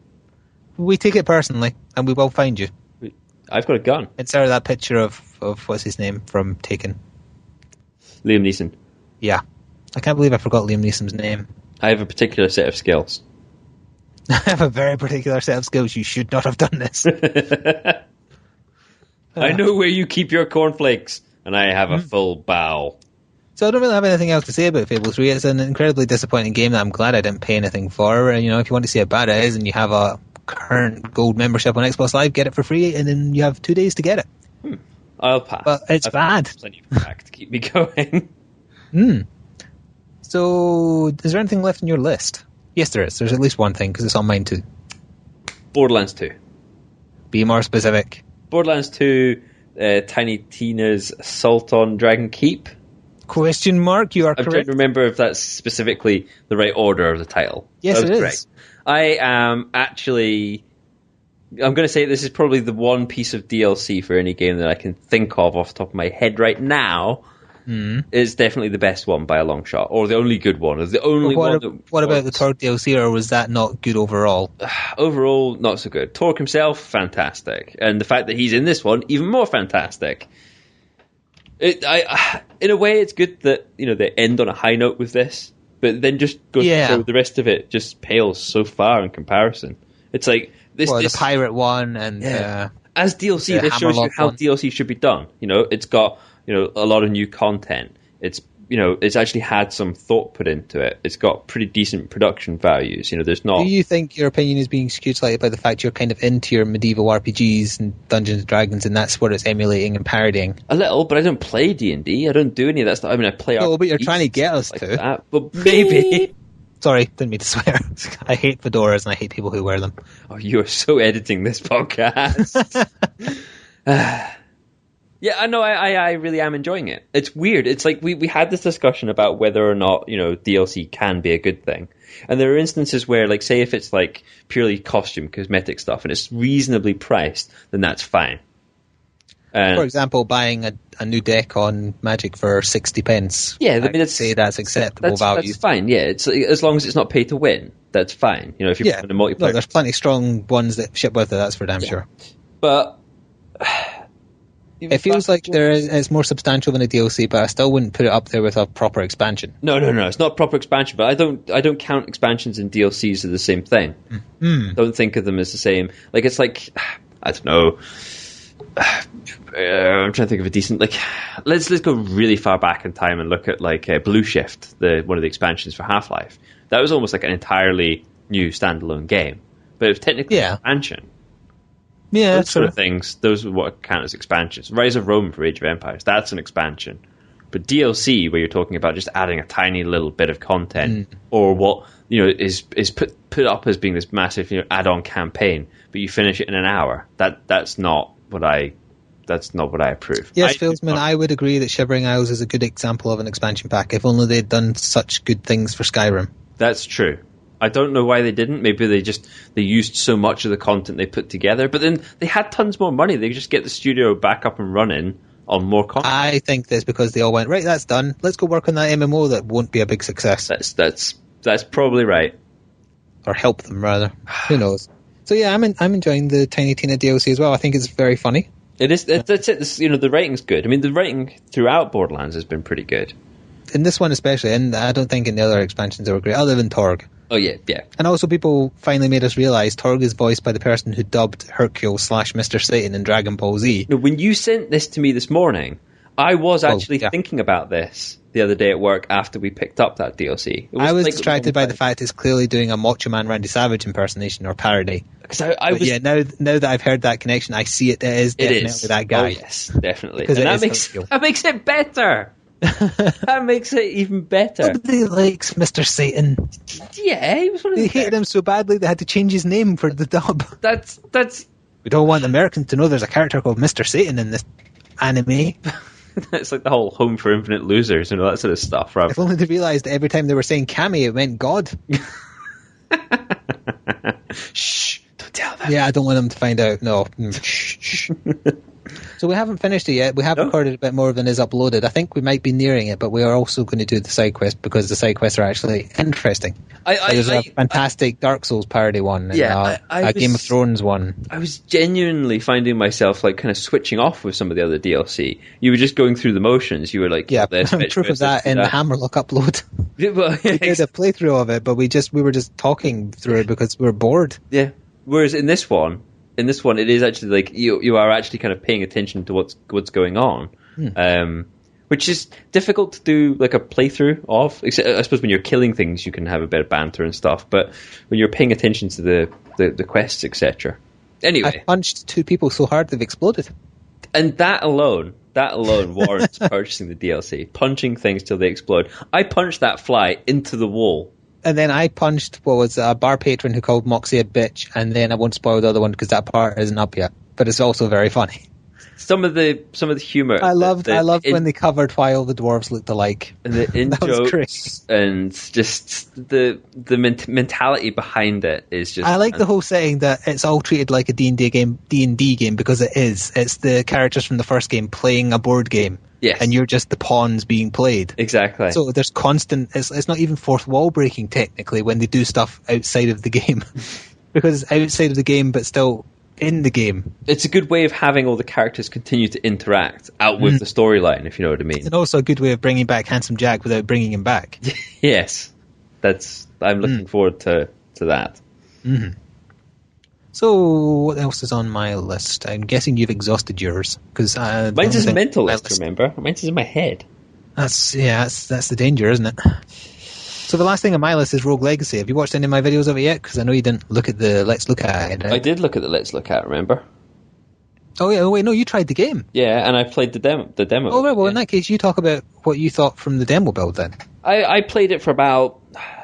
We take it personally, and we will find you. I've got a gun. Insert that picture of what's his name from Taken. Liam Neeson. Yeah. I can't believe I forgot Liam Neeson's name. I have a particular set of skills. I have a very particular set of skills. You should not have done this. I know where you keep your cornflakes, and I have a full bowl. So I don't really have anything else to say about Fable 3. It's an incredibly disappointing game that I'm glad I didn't pay anything for. And, if you want to see how bad it is and you have a current gold membership on Xbox Live, get it for free, and then you have 2 days to get it. I'll pass. But it's bad. Plenty of crack to keep me going. So, is there anything left on your list? Yes, there is. There's at least one thing, because it's on mine too. Borderlands 2. Be more specific. Borderlands 2, Tiny Tina's Assault on Dragon Keep. Question mark, you are correct. I'm trying to remember if that's specifically the right order of the title. Yes, it is. Correct. I am actually... I'm going to say this is probably the one piece of DLC for any game that I can think of off the top of my head right now. It's definitely the best one by a long shot, or the only good one, or the only one. What about the Torg DLC, or was that not good overall? Overall, not so good. Torg himself, fantastic, and the fact that he's in this one, even more fantastic. In a way, it's good that they end on a high note with this, but then just go through the rest of it just pales so far in comparison. It's like this. The pirate one and as DLC, this shows you how DLC should be done. It's got a lot of new content. It's actually had some thought put into it. It's got pretty decent production values. There's not. Do you think your opinion is being skewed slightly by the fact you're kind of into your medieval RPGs and Dungeons and Dragons, and that's what it's emulating and parodying? A little, but I don't play D&D. I don't do any of that stuff. I mean, I play. No, but you're trying to get us to that, but maybe. Sorry, didn't mean to swear. I hate fedoras and I hate people who wear them. Oh, you are so editing this podcast. Yeah, I know. I really am enjoying it. It's weird. It's like we had this discussion about whether or not DLC can be a good thing, and there are instances where, like, say if it's like purely costume cosmetic stuff and it's reasonably priced, then that's fine. For example, buying a new deck on Magic for 60 pence. Yeah, I mean, I'd say that's acceptable value. That's fine. Yeah, it's as long as it's not pay to win. That's fine. If you're playing a multiplayer. No, there's plenty of strong ones that ship with it. That's for damn sure. But. It feels like it's more substantial than a DLC, but I still wouldn't put it up there with a proper expansion. No, it's not proper expansion, but I don't count expansions and DLCs as the same thing. Don't think of them as the same. Like, it's like, I don't know. I'm trying to think of a decent, like, let's go really far back in time and look at like Blue Shift, one of the expansions for Half-Life. That was almost like an entirely new standalone game, but it was technically an expansion. Yeah, those sort of things, those are what count as expansions. Rise of Rome for Age of Empires, that's an expansion. But DLC, where you're talking about just adding a tiny little bit of content, or what is put up as being this massive add-on campaign, but you finish it in an hour. That's not what I approve. Yes, Fieldsman, I would agree that Shivering Isles is a good example of an expansion pack. If only they'd done such good things for Skyrim. That's true. I don't know why they didn't. Maybe they used so much of the content they put together, but then they had tons more money. They could just get the studio back up and running on more content. I think that's because they all went, right, that's done. Let's go work on that MMO that won't be a big success. That's probably right. Or help them, rather. Who knows? So yeah, I'm enjoying the Tiny Tina DLC as well. I think it's very funny. It is. That's it. The rating's good. I mean, the rating throughout Borderlands has been pretty good. In this one especially, and I don't think in the other expansions they were great, other than Torg. Oh, yeah. And also people finally made us realise Torg is voiced by the person who dubbed Hercule / Mr. Satan in Dragon Ball Z. Now, when you sent this to me this morning, I was actually thinking about this the other day at work after we picked up that DLC. I was distracted by the fact it's clearly doing a Macho Man Randy Savage impersonation or parody. Yeah, now that I've heard that connection, I see it is definitely that guy. Oh, yes, definitely. Because that makes it better. That makes it even better. Nobody likes Mr. Satan. Yeah, he was one of They hated him so badly they had to change his name for the dub. That's. We don't want Americans to know there's a character called Mr. Satan in this anime. It's like the whole Home for Infinite Losers and all that sort of stuff, right? If only they realised that every time they were saying Kami, it meant God. Shh, don't tell them. Yeah, I don't want them to find out. No. Shh. So we haven't finished it yet. We have recorded a bit more than is uploaded. I think we might be nearing it, but we are also going to do the side quest because the side quests are actually interesting. There's a fantastic Dark Souls parody one, and a Game of Thrones one. I was genuinely finding myself like kind of switching off with some of the other DLC. You were just going through the motions. You were like, proof of that in the Hammerlock upload. Well, we did a playthrough of it, but we were just talking through it because we were bored. Yeah. Whereas in this one, it is actually like you are actually kind of paying attention to what's going on, which is difficult to do like a playthrough of. Except, I suppose when you're killing things, you can have a bit of banter and stuff, but when you're paying attention to the quests, etc. Anyway, I punched 2 people so hard they've exploded, and that alone warrants purchasing the DLC. Punching things till they explode. I punched that fly into the wall. And then I punched a bar patron who called Moxie a bitch, and then I won't spoil the other one because that part isn't up yet. But it's also very funny. Some of the humor. I loved when they covered why all the dwarves looked alike. And the in-jokes and just the mentality behind it is just... I like the whole setting that it's all treated like a D&D game because it is. It's the characters from the first game playing a board game. Yes. And you're just the pawns being played. Exactly. So there's constant... It's not even fourth wall breaking, technically, when they do stuff outside of the game. Because it's outside of the game, but still in the game. It's a good way of having all the characters continue to interact out with the storyline, if you know what I mean. And also a good way of bringing back Handsome Jack without bringing him back. Yes. I'm looking forward to that. Mm-hmm. So, what else is on my list? I'm guessing you've exhausted yours. Mine's is a mental list, remember? Mine's is in my head. That's the danger, isn't it? So the last thing on my list is Rogue Legacy. Have you watched any of my videos of it yet? Because I know you didn't look at the Let's Look At it. Right? I did look at the Let's Look At, remember? Oh, yeah. Oh, wait, no, you tried the game. Yeah, and I played the demo. Oh, right, well, in that case, you talk about what you thought from the demo build, then. I played it for about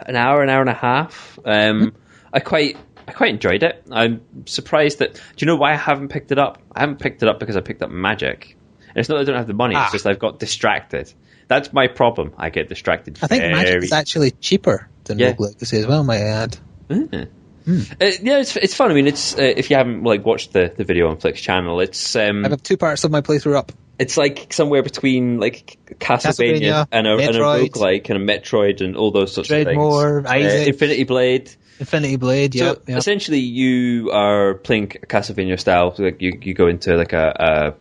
an hour and a half. I quite enjoyed it. I'm surprised that... Do you know why I haven't picked it up? I haven't picked it up because I picked up Magic. And it's not that I don't have the money, it's just I've got distracted. That's my problem. I get distracted. I think Magic is actually cheaper than Rogue Legacy as well, might I add. It's fun. I mean, it's if you haven't watched the video on Flick's channel, it's I have 2 parts of my playthrough up. It's like somewhere between like Castlevania and a roguelike and a Metroid and all those sorts of things. Isaac, Infinity Blade. Yeah. So essentially, you are playing Castlevania style. So like you go into like a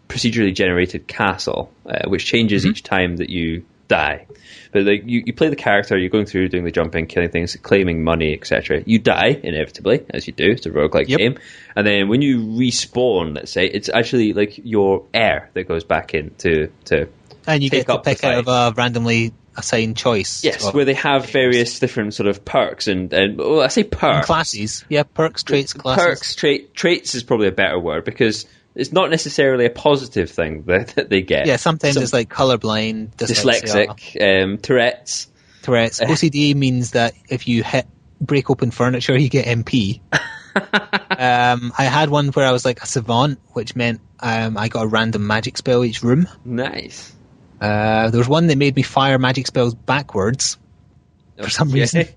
procedurally generated castle, which changes each time that you die. But like you play the character, you're going through doing the jumping, killing things, claiming money, etc. You die inevitably, as you do. It's a roguelike game. And then when you respawn, let's say, it's actually like your heir that goes back in to and you get to pick out of a randomly assigned choice. Yes, where they have various different sort of perks and well, I say perks. And classes. Yeah, perks, traits, classes. Traits is probably a better word because it's not necessarily a positive thing that they get. Yeah, sometimes it's like colorblind, dyslexic, Tourette's. OCD means that if you break open furniture, you get MP. I had one where I was like a savant, which meant I got a random magic spell each room. Nice. There was one that made me fire magic spells backwards for some reason.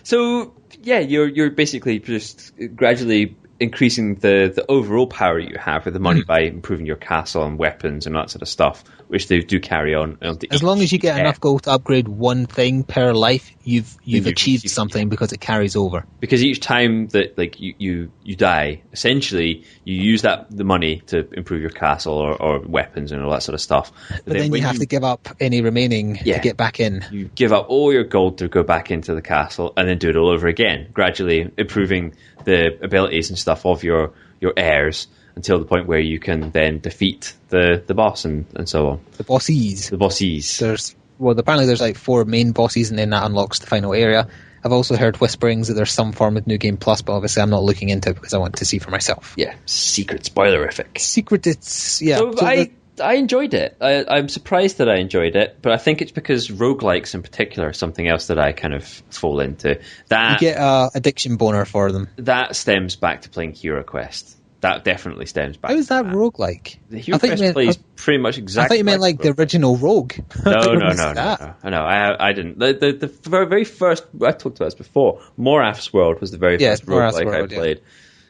So yeah, you're basically just gradually increasing the overall power you have with the money by improving your castle and weapons and that sort of stuff, which they do carry on. As long as you get enough gold to upgrade one thing per life, you've achieved something because it carries over. Because each time that like you die, essentially you use the money to improve your castle or weapons and all that sort of stuff. But then you have to give up any remaining to get back in. You give up all your gold to go back into the castle and then do it all over again, gradually improving the abilities and stuff of your heirs until the point where you can then defeat the boss and so on. The bossies. Apparently there's like 4 main bosses and then that unlocks the final area. I've also heard whisperings that there's some form of New Game Plus, but obviously I'm not looking into it because I want to see for myself. Yeah, secret spoilerific. So I enjoyed it. I'm surprised that I enjoyed it, but I think it's because roguelikes in particular are something else that I kind of fall into. You get an addiction boner for them. That stems back to playing Hero Quest. that definitely stems back. How is that roguelike? The Hero Quest plays pretty much exactly. I thought you meant like the original Rogue. No. I didn't. The very first, I talked about this before. Morath's World was the very first roguelike I played,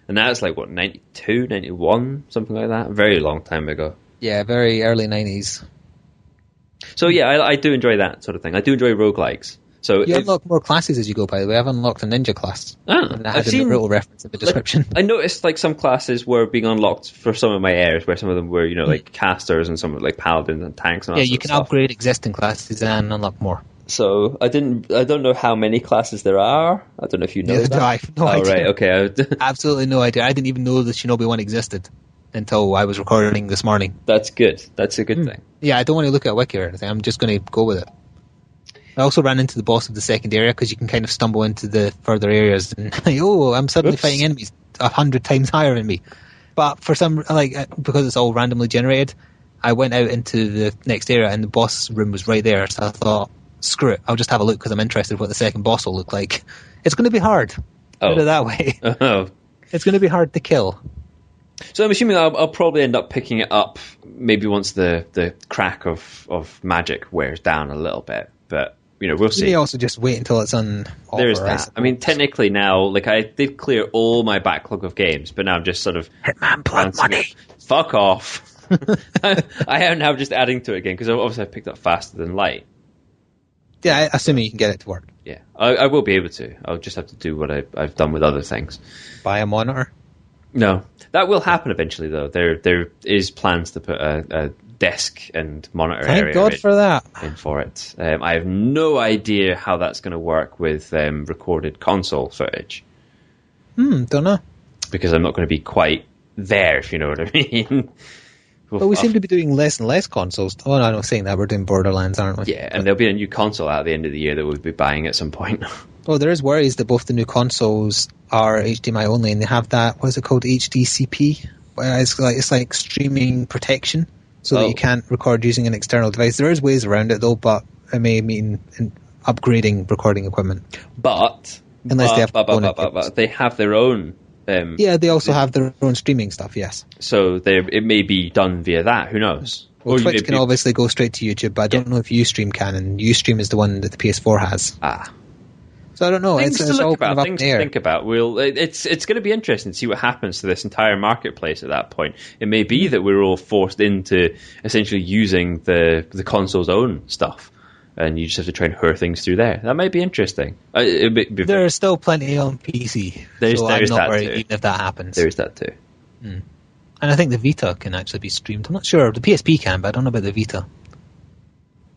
and that's like what 92, 91, something like that. A very long time ago. Yeah, very early 90s. So yeah, I do enjoy that sort of thing. I do enjoy roguelikes. So you unlock more classes as you go, by the way. I've unlocked a ninja class. I've seen a Naruto reference in the description. I noticed like some classes were being unlocked for some of my heirs, where some of them were, like casters and some were like paladins and tanks and all that you can upgrade existing classes and unlock more. So I don't know how many classes there are. I don't know if you know that. I have no idea. Right, okay. Absolutely no idea. I didn't even know the Shinobi one existed until I was recording this morning. That's good. That's a good thing. Yeah, I don't want to look at a wiki or anything. I'm just going to go with it. I also ran into the boss of the second area because you can kind of stumble into the further areas and I'm suddenly fighting enemies 100 times higher than me. But for some, because it's all randomly generated, I went out into the next area and the boss room was right there. So I thought, screw it, I'll just have a look because I'm interested in what the second boss will look like. It's going to be hard. Put it that way. Oh. It's going to be hard to kill. So I'm assuming I'll probably end up picking it up maybe once the crack of magic wears down a little bit. But we'll see. You also just wait until it's on offer. There's that. I mean, technically now, I did clear all my backlog of games, but now I'm just sort of... Hitman Blood Money! Fuck off! I am now just adding to it again, because obviously I picked up Faster Than Light. Yeah, assuming you can get it to work. Yeah, I will be able to. I'll just have to do what I've done with other things. Buy a monitor? No. That will happen eventually, though. There is plans to put a desk and monitor area Thank God for that. in for it. I have no idea how that's going to work with recorded console footage. Don't know. Because I'm not going to be quite there, if you know what I mean. But we seem to be doing less and less consoles. Oh, no, I'm not saying that. We're doing Borderlands, aren't we? Yeah, and there'll be a new console out at the end of the year that we'll be buying at some point. Well, there is worries that both the new consoles are HDMI only, and they have that, what is it called, HDCP? It's like streaming protection, so that you can't record using an external device. There is ways around it, though, but it may mean upgrading recording equipment. But they have their own... they also have their own streaming stuff, yes. So it may be done via that, who knows? Well, Twitch can obviously go straight to YouTube, but I don't know if Ustream can, and Ustream is the one that the PS4 has. So I don't know. Things it's all kind of up in the air. To think about. It's going to be interesting to see what happens to this entire marketplace at that point. It may be that we're all forced into essentially using the console's own stuff, and you just have to try and hurl things through there. That might be interesting. There are still plenty on PC, so I'm not worried even if that happens. There is that too. And I think the Vita can actually be streamed. I'm not sure. The PSP can, but I don't know about the Vita.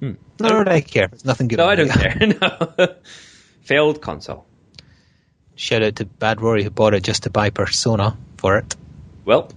Nor do I care. There's nothing good. No, I don't care. No. Failed console. Shout out to Bad Rory who bought it just to buy Persona for it. Well.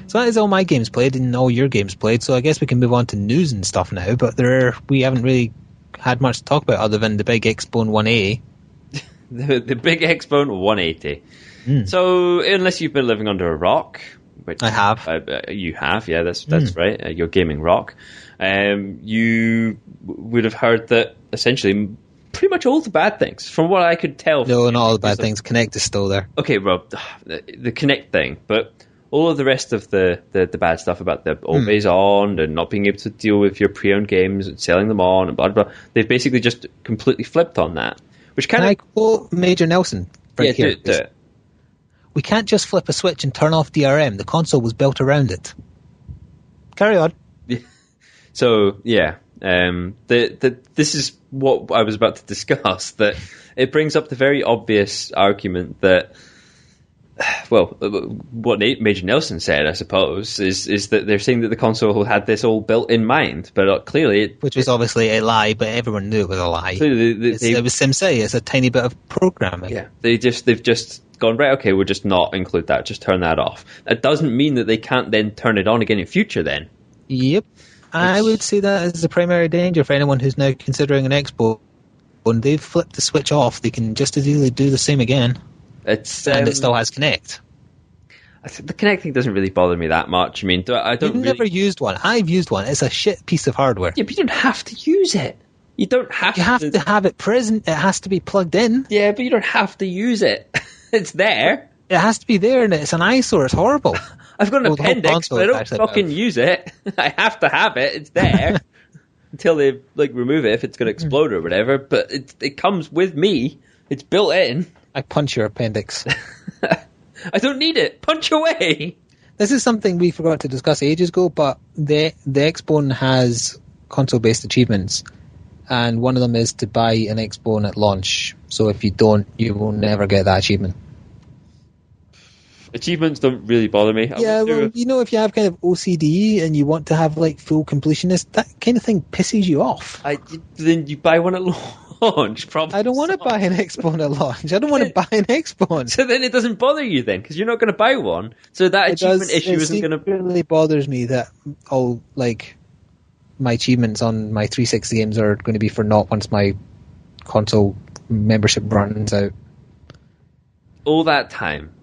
So that is all my games played and all your games played, so I guess we can move on to news and stuff now, but we haven't really had much to talk about other than the big Xbone 180. the big Xbone 180. So, unless you've been living under a rock, which I have. You have, yeah, that's right, you're gaming rock, you would have heard that essentially pretty much all the bad things, from what I could tell. No, not all the bad things. Kinect is still there. Okay, Rob, the Kinect thing, but all of the rest of the bad stuff about the always on and not being able to deal with your pre-owned games and selling them on and blah, blah, blah, they've basically just completely flipped on that. Which kind of... I quote Major Nelson right here. Do it. We can't just flip a switch and turn off DRM. The console was built around it. Carry on. So, yeah. This is what I was about to discuss, that it brings up the very obvious argument that... Well, what Major Nelson said, I suppose, is that they're saying that the console had this all built in mind, but clearly... Which was obviously a lie, but everyone knew it was a lie. It was SimCity, it's a tiny bit of programming. Yeah, they've just gone, right, okay, we'll just not include that, just turn that off. That doesn't mean that they can't then turn it on again in future then. Yep. I would see that as the primary danger for anyone who's now considering an Xbox when they've flipped the switch off, they can just as easily do the same again. And it still has Kinect. The Kinect thing doesn't really bother me that much. I mean, You've never used one. I've used one. It's a shit piece of hardware. Yeah, but you don't have to use it. You don't have to. You have to have it present. It has to be plugged in. Yeah, but you don't have to use it. It's there. It has to be there, and it's an eyesore. It's horrible. I've got an appendix, but I don't fucking use it. I have to have it. It's there. Until they remove it if it's going to explode or whatever. But it comes with me. It's built in. I punch your appendix. I don't need it. Punch away. This is something we forgot to discuss ages ago, but the Xbone has console-based achievements, and one of them is to buy an Xbone at launch. So if you don't, you will never get that achievement. Achievements don't really bother me. Yeah, well, if you have kind of OCD and you want to have full completionist, that kind of thing pisses you off. Then you buy one at launch. I don't want to buy an Xbone at launch. I don't want to buy an Xbone. So then it doesn't bother you then, because you're not going to buy one. So that achievement issue isn't going to... It really bothers me that all my achievements on my 360 games are going to be for naught once my console membership runs out. All that time.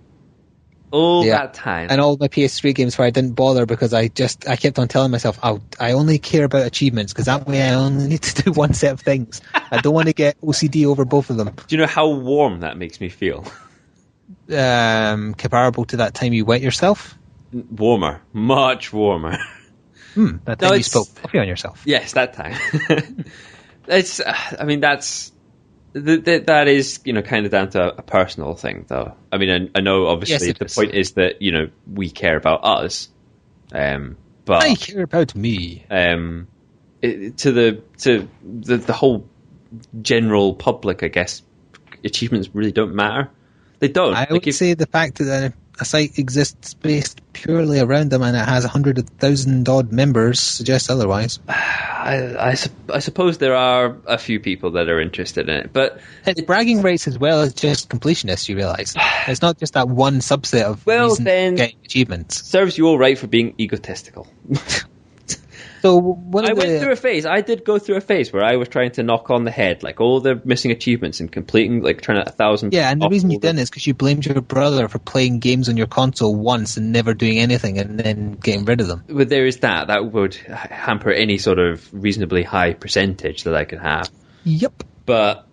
That time. And all my PS3 games where I didn't bother because I kept on telling myself, I only care about achievements because that way I only need to do one set of things. I don't want to get OCD over both of them. Do you know how warm that makes me feel? Comparable to that time you wet yourself? Warmer. Much warmer. That time you spilled coffee on yourself. Yes, that time. That's that is, kind of down to a personal thing, though. I mean, I know obviously the point is that, we care about us, but I care about me. To the whole general public, I guess, achievements really don't matter. They don't. I would say the fact that a site exists based purely around them and it has 100,000 odd members suggests otherwise. I suppose there are a few people that are interested in it, but it's bragging rights as well as just completionists. You realise it's not just that one subset of then getting achievements. Serves you all right for being egotistical. So I went through a phase. I did go through a phase where I was trying to knock on the head all the missing achievements and completing trying to 1,000. Yeah, and the reason you didn't is because you blamed your brother for playing games on your console once and never doing anything and then getting rid of them. But there is that would hamper any sort of reasonably high percentage that I could have. Yep. But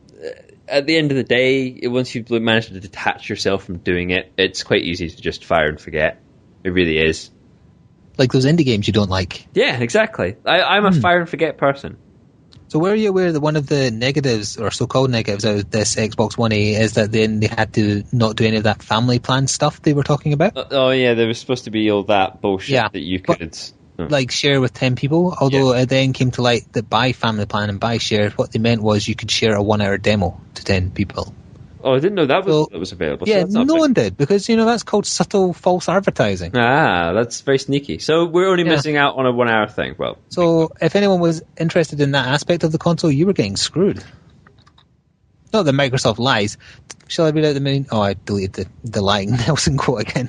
at the end of the day, once you've managed to detach yourself from doing it, it's quite easy to just fire and forget. It really is. Like those indie games you don't like. Yeah, exactly. I'm a fire and forget person. So were you aware that one of the negatives, or so-called negatives, out of this Xbox One A is that then they had to not do any of that family plan stuff they were talking about? Yeah, there was supposed to be all that bullshit that you could... share with 10 people, although it then came to light that by family plan and by share, what they meant was you could share a 1-hour demo to 10 people. Oh, I didn't know that was available. Yeah, so no one did, because, that's called subtle false advertising. Ah, that's very sneaky. So we're only missing out on a 1-hour thing. Well, so if anyone was interested in that aspect of the console, you were getting screwed. Not that Microsoft lies. Shall I read out the main... Oh, I deleted the lying Nelson quote again.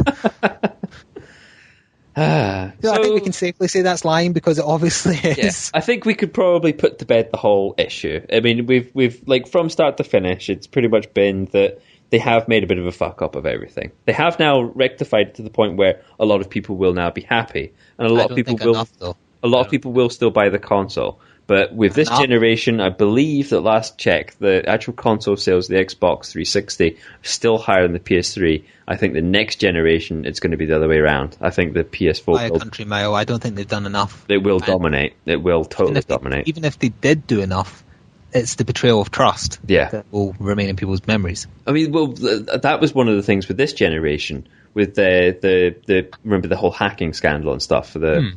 I think we can safely say that's lying because it obviously is. Yes, I think we could probably put to bed the whole issue. I mean, we've from start to finish, it's pretty much been that they have made a bit of a fuck up of everything. They have now rectified it to the point where a lot of people will now be happy, and a lot of people will. A lot of people will still buy the console. But with this generation, I believe that last check, the actual console sales of the Xbox 360 are still higher than the PS3. I think the next generation, it's going to be the other way around. I think the PS4... By a country mile, I don't think they've done enough. It will dominate. It will totally dominate. Even if they did do enough, it's the betrayal of trust that will remain in people's memories. I mean, well, that was one of the things with this generation, with the remember the whole hacking scandal and stuff for the...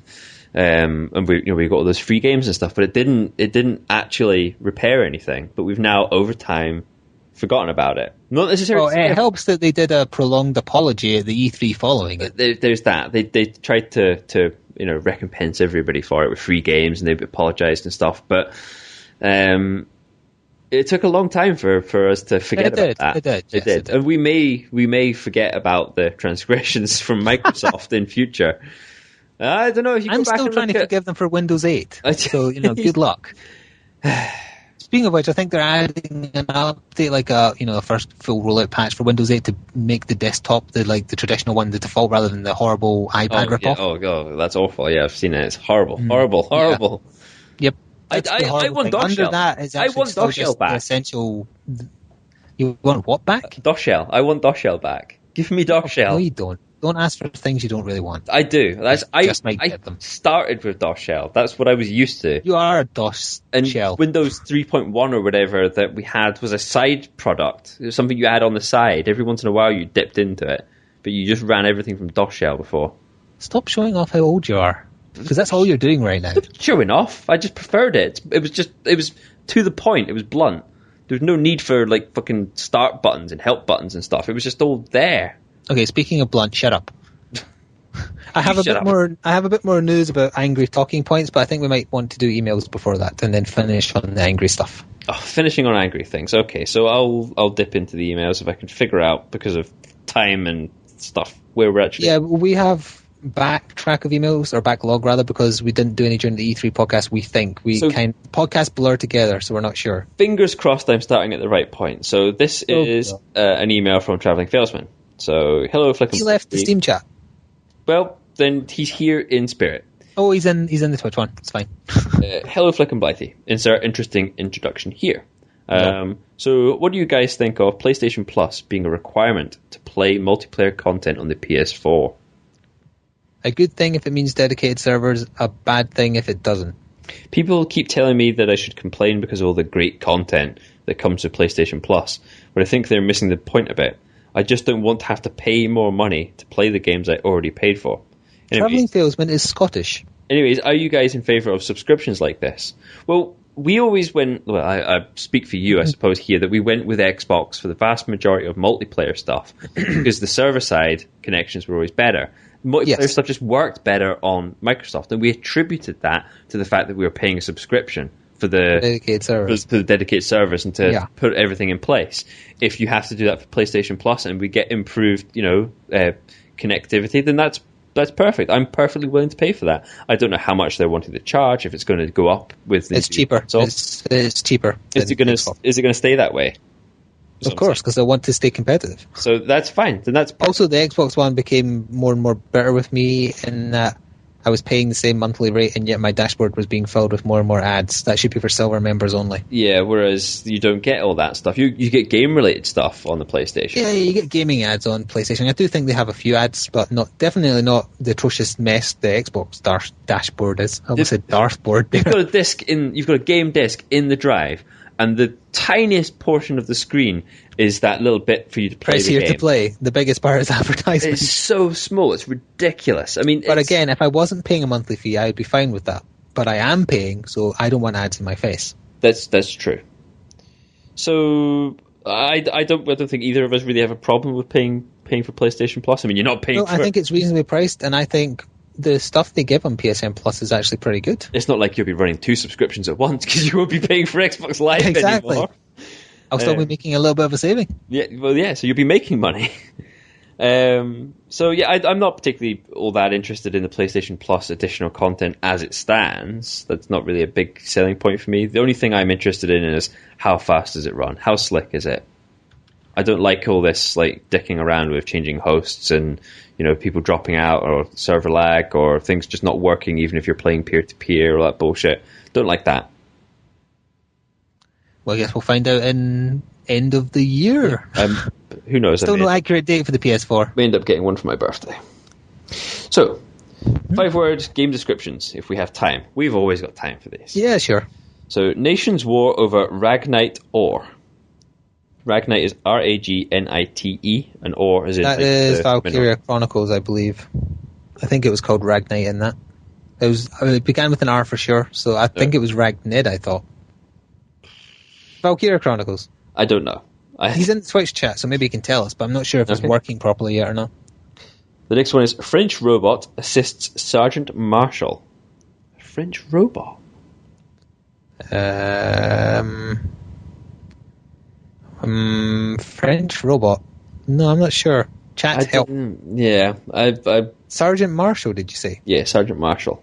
and we got all those free games and stuff, but it didn't actually repair anything. But we've now, over time, forgotten about it. Not necessarily. Well, it helps that they did a prolonged apology at the E3 following it. There's that. They tried to recompense everybody for it with free games, and they apologized and stuff. But it took a long time for us to forget about that. It did. And we may forget about the transgressions from Microsoft in future. I don't know if you. I'm still trying to forgive them for Windows 8. So good luck. Speaking of which, I think they're adding an update, like a first full rollout patch for Windows 8 to make the desktop the traditional one, the default, rather than the horrible iPad ripoff. Oh god, that's awful. Yeah, I've seen it. It's horrible, horrible. Yeah. Yep. I want DOS Under shell. that is I want DOS shell back. Essential. You want what back? DOS shell. I want DOS shell back. Give me DOS shell. No, you don't. Don't ask for things you don't really want. I do. I get them. started with DOS shell. That's what I was used to. You are a DOS shell. Windows 3.1 or whatever that we had was a side product. It was something you had on the side. Every once in a while you dipped into it. But you just ran everything from DOS shell before. Stop showing off how old you are. Because that's all you're doing right now. Stop showing off. I just preferred it. It was to the point. It was blunt. There was no need for like fucking start buttons and help buttons and stuff. It was just all there. Okay, speaking of blunt, shut up. I have a bit more news about angry talking points, but I think we might want to do emails before that and then finish on the angry stuff. Oh, finishing on angry things. Okay, so I'll dip into the emails if I can figure out, because of time and stuff, where we're actually. Yeah, we have backtrack of emails, or backlog rather, because we didn't do any during the E3 podcast. We think podcast blur together, so we're not sure. Fingers crossed I'm starting at the right point. So this is an email from Travelling Salesman. So hello, Flick. He left the Steam chat. Well, then he's here in spirit. Oh, he's in the Twitch one. It's fine. Hello, Flick and Blythe. Insert interesting introduction here. So what do you guys think of PlayStation Plus being a requirement to play multiplayer content on the PS4? A good thing if it means dedicated servers, a bad thing if it doesn't. People keep telling me that I should complain because of all the great content that comes with PlayStation Plus, but I think they're missing the point a bit. I just don't want to have to pay more money to play the games I already paid for. Travelling Salesman is Scottish. Anyways, are you guys in favour of subscriptions like this? Well, we always went, well, I speak for you, I suppose, here, that we went with Xbox for the vast majority of multiplayer stuff because the server-side connections were always better. Multiplayer stuff just worked better on Microsoft, and we attributed that to the fact that we were paying a subscription for the dedicated servers and to put everything in place. If you have to do that for PlayStation Plus and we get improved, connectivity, then that's perfect. I'm perfectly willing to pay for that. I don't know how much they're wanting to charge, if it's going to go up with the... It's cheaper. It's cheaper. Is it going to stay that way? Of course, because they want to stay competitive. So that's fine. Then that's also, the Xbox One became more and more better with me in that I was paying the same monthly rate, and yet my dashboard was being filled with more and more ads. That should be for silver members only. Yeah, whereas you don't get all that stuff. You get game-related stuff on the PlayStation. Yeah, you get gaming ads on PlayStation. I do think they have a few ads, but definitely not the atrocious mess the Xbox dashboard is. I almost said Darthboard. You've got a game disc in the drive, and the tiniest portion of the screen is that little bit for you to play Press the here game. To play. The biggest part is advertising. It's so small. It's ridiculous. I mean, but again, if I wasn't paying a monthly fee, I would be fine with that. But I am paying, so I don't want ads in my face. That's true. So I don't think either of us really have a problem with paying for PlayStation Plus. I mean, you're not paying. I think it's reasonably priced, and I think the stuff they give on PSN Plus is actually pretty good. It's not like you'll be running two subscriptions at once because you won't be paying for Xbox Live anymore. I'll still be making a little bit of a saving. So you'll be making money. I'm not particularly all that interested in the PlayStation Plus additional content as it stands. That's not really a big selling point for me. The only thing I'm interested in is how fast does it run? How slick is it? I don't like all this like dicking around with changing hosts and people dropping out or server lag or things just not working even if you're playing peer-to-peer or that bullshit. Don't like that. Well, I guess we'll find out in end of the year. Who knows? Still no accurate date for the PS4. We end up getting one for my birthday. So, 5-word game descriptions, if we have time. We've always got time for these. Yeah, sure. So, nations war over Ragnite Ore. Ragnite is Ragnite, and Ore is in... That is Valkyria Chronicles, I believe. I think it was called Ragnite in that. It began with an R for sure, so I think it was Ragnid, I thought. Valkyria Chronicles. I don't know. He's in the Twitch chat, so maybe he can tell us, but I'm not sure if it's working properly yet or not. The next one is French robot assists Sergeant Marshal. French robot? French robot? No, I'm not sure. Chat help. Yeah. Sergeant Marshal, did you say? Yeah, Sergeant Marshal.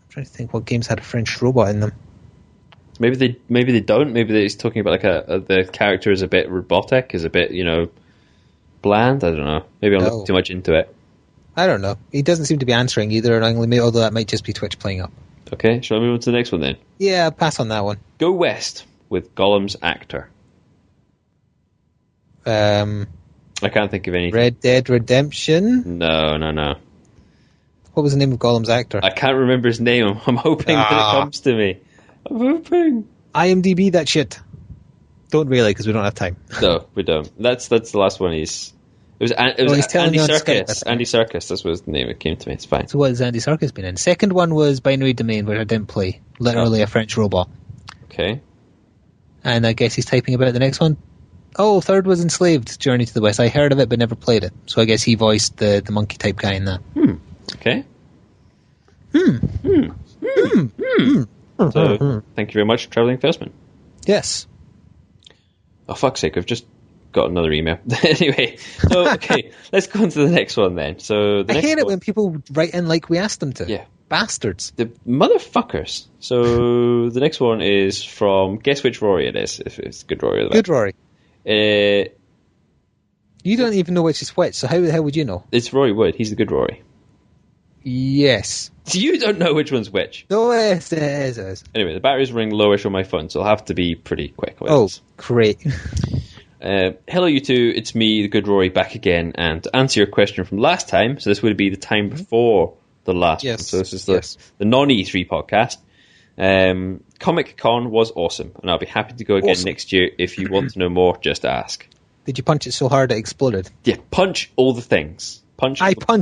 I'm trying to think what games had a French robot in them. Maybe they don't. Maybe they're talking about the character is a bit robotic, is a bit bland. I don't know. Maybe I'm looking too much into it. I don't know. He doesn't seem to be answering either, annoyingly, although that might just be Twitch playing up. Okay, shall I move on to the next one then? Yeah, pass on that one. Go West with Gollum's actor. I can't think of anything. Red Dead Redemption? No. What was the name of Gollum's actor? I can't remember his name. I'm hoping that it comes to me. I'm hoping. IMDb that shit. Don't really, because we don't have time. No, we don't. That's the last one. It was Andy Serkis. Andy Serkis. That's what his name. It came to me. It's fine. So what has Andy Serkis been in? Second one was Binary Domain, which I didn't play. Literally a French robot. Okay. And I guess he's typing about the next one. Oh, third was Enslaved, Journey to the West. I heard of it, but never played it. So I guess he voiced the monkey type guy in that. Okay. So, thank you very much, Travelling Salesman. Yes. Oh, fuck's sake, I've just got another email. Anyway, so, okay, let's go on to the next one then. So I hate it when people write in like we asked them to. Yeah. Bastards. The motherfuckers. So, the next one is from, guess which Rory it is, if it's Good Rory or the bad. Good Rory. You don't even know which is which, so how the hell would you know? It's Rory Wood. He's the Good Rory. Yes. So you don't know which one's which? No, it is. Anyway, the battery's running lowish on my phone, so I'll have to be pretty quick with this. Great. Hello, you two. It's me, the Good Rory, back again. And to answer your question from last time, so this would be the time before the last one. So this is the non-E3 podcast. Comic Con was awesome, and I'll be happy to go again next year. If you want to know more, just ask. Did you punch it so hard it exploded? Yeah, punch all the things. Punch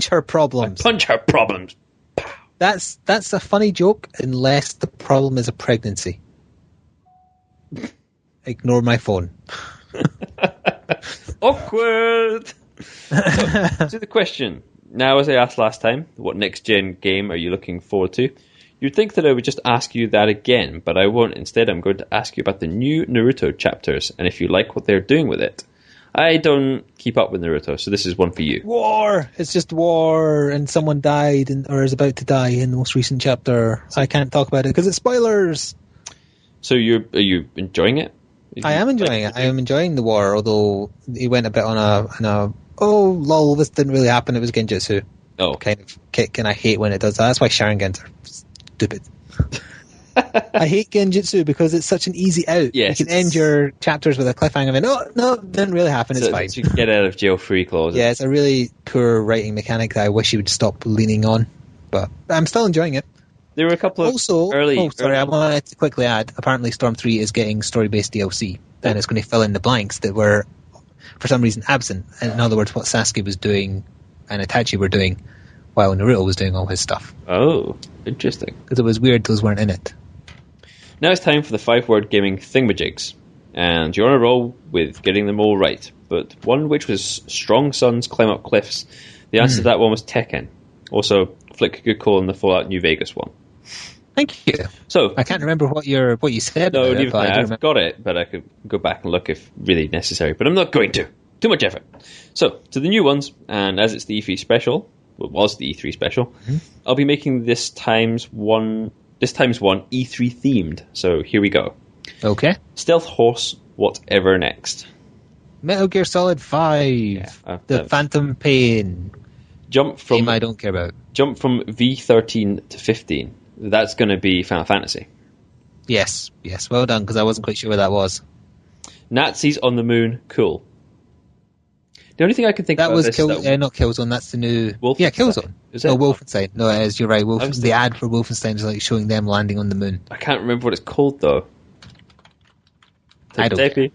her problems. Punch her problems. That's a funny joke unless the problem is a pregnancy. Ignore my phone. Awkward. So the question. Now, as I asked last time, what next-gen game are you looking forward to? You'd think that I would just ask you that again, but I won't. Instead, I'm going to ask you about the new Naruto chapters, and if you like what they're doing with it. I don't keep up with Naruto, so this is one for you. War! It's just war, and someone died or is about to die in the most recent chapter. I can't talk about it because it's spoilers. So are you enjoying it? I am enjoying it. I am enjoying the war, although he went a bit on a oh lol, this didn't really happen. It was genjutsu. Oh, kind of kick, and I hate when it does that. That's why Sharingans are stupid. I hate genjutsu because it's such an easy out. Yes, you can end your chapters with a cliffhanger and no, it didn't really happen. It's fine. You can get out of jail free clause. Yeah, it's a really poor writing mechanic that I wish you would stop leaning on. But I'm still enjoying it. There were a couple of I wanted to quickly add, apparently Storm 3 is getting story-based DLC, and it's going to fill in the blanks that were, for some reason, absent. In other words, what Sasuke was doing and Itachi were doing while Naruto was doing all his stuff. Oh, interesting. Because it was weird those weren't in it. Now it's time for the 5-word gaming thingamajigs, and you're on a roll with getting them all right, but one which was Strong Sons Climb Up Cliffs. The answer to that one was Tekken. Also, Flick a good call on the Fallout New Vegas one. Thank you. So I can't remember what you said. No, I've got it, but I could go back and look if really necessary. But I'm not going to. Too much effort. So to the new ones, and as it's the E3 special, well, it was the E3 special, I'll be making this times one E3 themed. So here we go. Okay. Stealth Horse, whatever next. Metal Gear Solid 5. The Phantom Pain. Game I don't care about. Jump from V13 to 15. That's going to be Final Fantasy. Yes, well done, because I wasn't quite sure where that was. Nazis on the Moon, cool. The only thing I can think about was is not Killzone, that's the new... Wolfenstein. Yeah, Killzone. Is it? No, Wolfenstein. No, it is, you're right. The ad for Wolfenstein is like showing them landing on the moon. I can't remember what it's called, though. I don't care.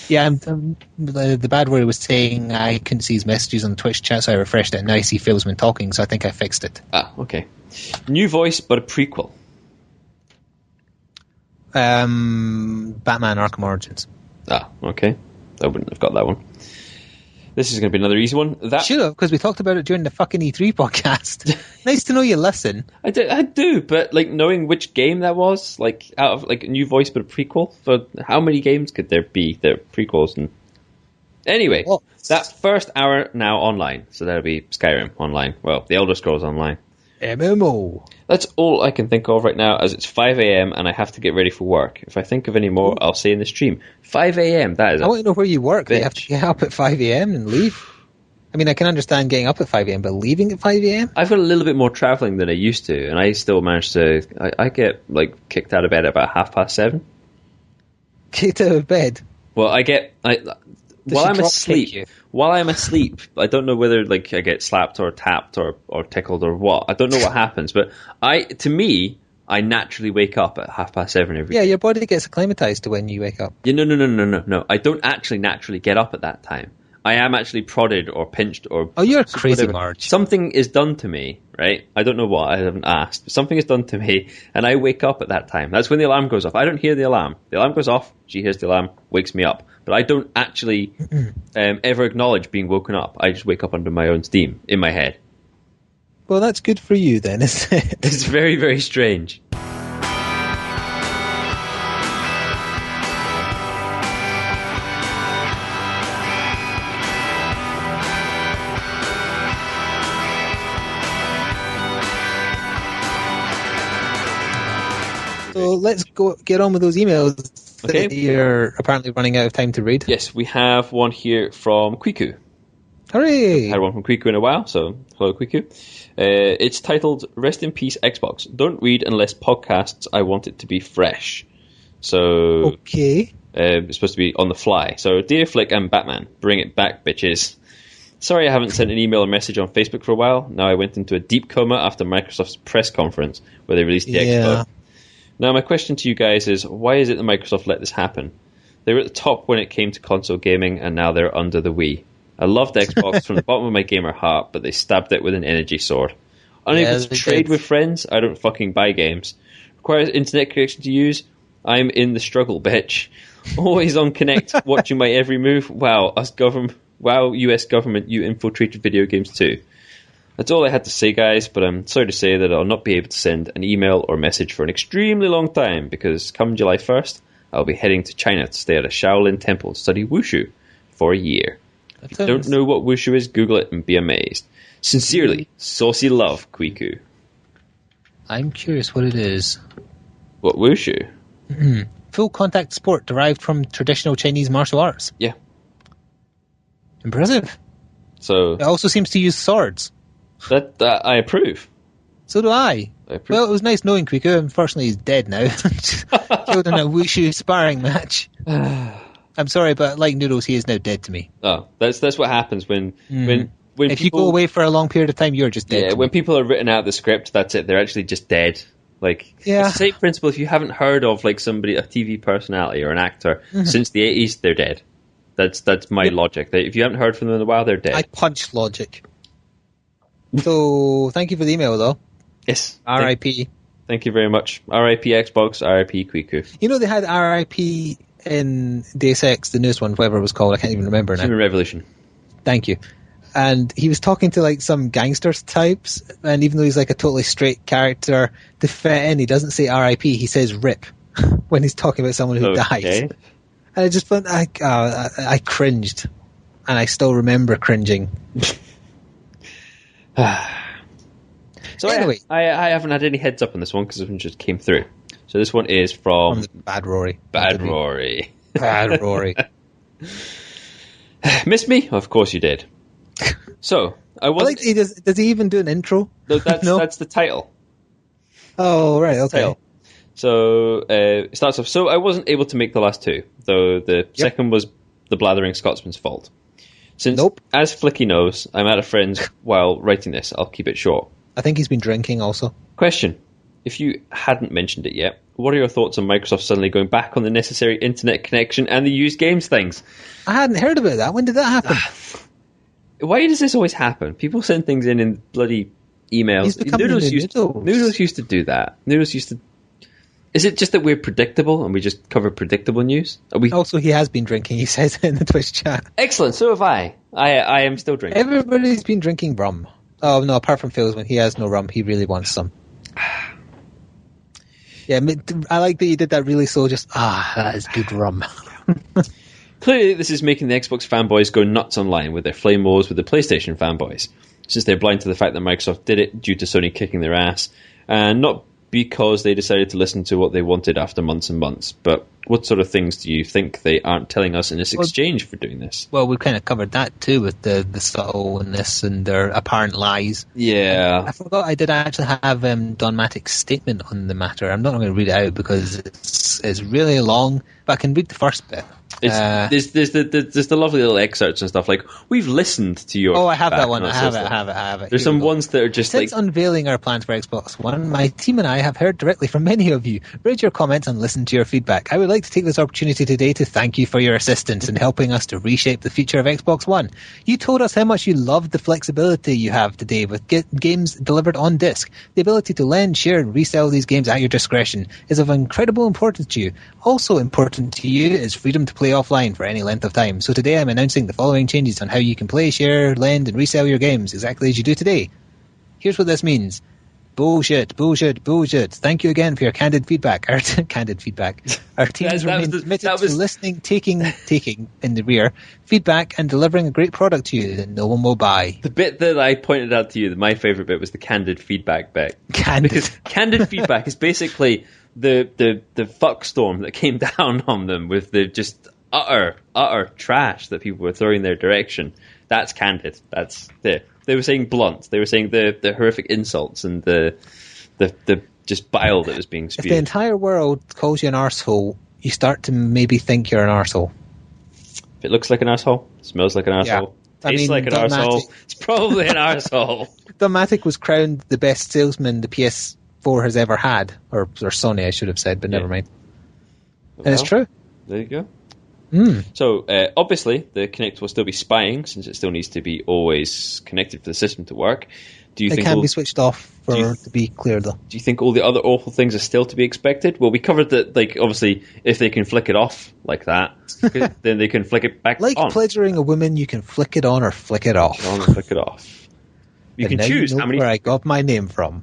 Yeah, the bad word was saying I couldn't see his messages on the Twitch chat, so I refreshed it, and now I see Phil's been talking, so I think I fixed it. Ah, okay. New voice, but a prequel. Batman Arkham Origins. Ah, okay. I wouldn't have got that one. This is going to be another easy one. Should have, because we talked about it during the fucking E3 podcast. Nice to know you listen. I do, but like knowing which game that was, like out of like a new voice but a prequel, for how many games could there be that are prequels? And anyway, that first hour now online, so that'll be Skyrim online. Well, the Elder Scrolls online. MMO. That's all I can think of right now, as it's 5 a.m. and I have to get ready for work. If I think of any more, I'll say in the stream. 5 a.m. That is. I want to know where you work. You have to get up at 5 a.m. and leave. I mean, I can understand getting up at 5 a.m., but leaving at 5 a.m. I've got a little bit more traveling than I used to, and I still manage to. I get kicked out of bed at about 7:30. Kicked out of bed. Well, while I'm asleep, I don't know whether I get slapped or tapped or tickled or what. I don't know what happens, but I naturally wake up at 7:30 every day. Yeah, your body gets acclimatized to when you wake up. Yeah, no. I don't actually naturally get up at that time. I am actually prodded or pinched or... Oh, you're crazy, Marge. Something is done to me, right? I don't know what, I haven't asked. But something is done to me, and I wake up at that time. That's when the alarm goes off. I don't hear the alarm. The alarm goes off, she hears the alarm, wakes me up. But I don't actually ever acknowledge being woken up. I just wake up under my own steam, in my head. Well, that's good for you then, isn't it? It's very, very strange. So let's get on with those emails that you're apparently running out of time to read. Yes, we have one here from Kwiku. Hooray! I had one from Kwiku in a while, so hello Kwiku. It's titled, Rest in Peace Xbox. Don't read unless podcasts. I want it to be fresh. So, okay. It's supposed to be on the fly. So, Dear Flick and Batman, bring it back, bitches. Sorry I haven't sent an email or message on Facebook for a while. Now I went into a deep coma after Microsoft's press conference where they released the Xbox. Now, my question to you guys is, why is it that Microsoft let this happen? They were at the top when it came to console gaming, and now they're under the Wii. I loved Xbox from the bottom of my gamer heart, but they stabbed it with an energy sword. Unable to trade with friends, I don't fucking buy games. Requires internet connection to use, I'm in the struggle, bitch. Always on Connect, watching my every move. Wow, US government, you infiltrated video games too. That's all I had to say, guys, but I'm sorry to say that I'll not be able to send an email or message for an extremely long time, because come July 1st, I'll be heading to China to stay at a Shaolin temple to study Wushu for a year. If you don't know what Wushu is, Google it and be amazed. Sincerely, saucy love, Kwiku. I'm curious what it is. What, Wushu? Mm-hmm. Full contact sport derived from traditional Chinese martial arts. Yeah. Impressive. So it also seems to use swords. That I approve. So do I. Well, it was nice knowing Kwiku. Unfortunately, he's dead now. Killed in a Wushu sparring match. I'm sorry, but like Noodles, he is now dead to me. Oh, that's what happens when if you go away for a long period of time, you're just dead. Yeah, when people are written out of the script, that's it. They're actually just dead. It's the same principle. If you haven't heard of somebody, a TV personality or an actor since the 80s, they're dead. That's my logic. If you haven't heard from them in a while, they're dead. I punch logic. So, thank you for the email, though. Yes. R.I.P. Thank you very much. R.I.P. Xbox, R.I.P. Kwiku. You know they had R.I.P. in Deus Ex, the newest one, whatever it was called. I can't even remember now. Human Revolution. Thank you. And he was talking to some gangsters types, and even though he's a totally straight character, to fit in, he doesn't say R.I.P., he says RIP when he's talking about someone who dies. And I just felt I cringed, and I still remember cringing. So anyway, I haven't had any heads up on this one because it just came through. So this one is from Bad Rory. Bad Rory. Bad Rory. Missed me? Of course you did. So I was. Does he even do an intro? No, that's the title. Oh right, okay. Title. So it starts off. So I wasn't able to make the last two, though the second was the blathering Scotsman's fault. Since, as Flicky knows, I'm at a friend's while writing this, I'll keep it short. I think he's been drinking also. Question. If you hadn't mentioned it yet, what are your thoughts on Microsoft suddenly going back on the necessary internet connection and the used games things? I hadn't heard about that. When did that happen? Why does this always happen? People send things in bloody emails. Noodles used to do that. Noodles used to... Is it just that we're predictable and we just cover predictable news? Also, he has been drinking, he says in the Twitch chat. Excellent, so have I. I am still drinking. Everybody's been drinking rum. Oh, no, apart from Phil's, when he has no rum, he really wants some. Yeah, I like that you did that really slow, that is good rum. Clearly, this is making the Xbox fanboys go nuts online with their flame wars with the PlayStation fanboys. since they're blind to the fact that Microsoft did it due to Sony kicking their ass, and not because they decided to listen to what they wanted after months and months. But what sort of things do you think they aren't telling us in this exchange for doing this? Well, we kind of covered that too with the subtleness and their apparent lies. Yeah. I forgot I did actually have Don Matic's statement on the matter. I'm not going to read it out because it's really long, but I can read the first bit. There's the lovely little excerpts and stuff like, we've listened to your... Oh, I have that one. I have it. There's some ones that are just Since unveiling our plans for Xbox One, my team and I have heard directly from many of you. Read your comments and listen to your feedback. I would like to take this opportunity today to thank you for your assistance in helping us to reshape the future of Xbox One. You told us how much you loved the flexibility you have today with games delivered on disc. The ability to lend, share and resell these games at your discretion is of incredible importance to you. Also important to you is freedom to play offline for any length of time. So today I'm announcing the following changes on how you can play, share, lend and resell your games exactly as you do today. Here's what this means. Bullshit. Thank you again for your candid feedback. Our team has remained committed to listening, taking in the rear, feedback and delivering a great product to you that no one will buy. The bit that I pointed out to you, my favourite bit, was the candid feedback bit. Because candid feedback is basically the fuck storm that came down on them with the just utter trash that people were throwing their direction. That's candid. That's it. They were saying blunt. They were saying the horrific insults and the just bile that was being spewed. If the entire world calls you an arsehole, you start to maybe think you're an arsehole. If it looks like an arsehole, smells like an arsehole, tastes like an arsehole, it's probably an arsehole. Don Matic was crowned the best salesman the PS4 has ever had. Or Sony, I should have said, but never mind. Well, and it's true. There you go. So, obviously, the Kinect will still be spying, since it still needs to be always connected for the system to work. It can be switched off to be clear, though. Do you think all the other awful things are still to be expected? Well, we covered that, obviously, if they can flick it off like that, then they can flick it back on. Like pleasuring a woman, you can flick it on or flick it off. On or flick it off. You can choose how many... where I got my name from.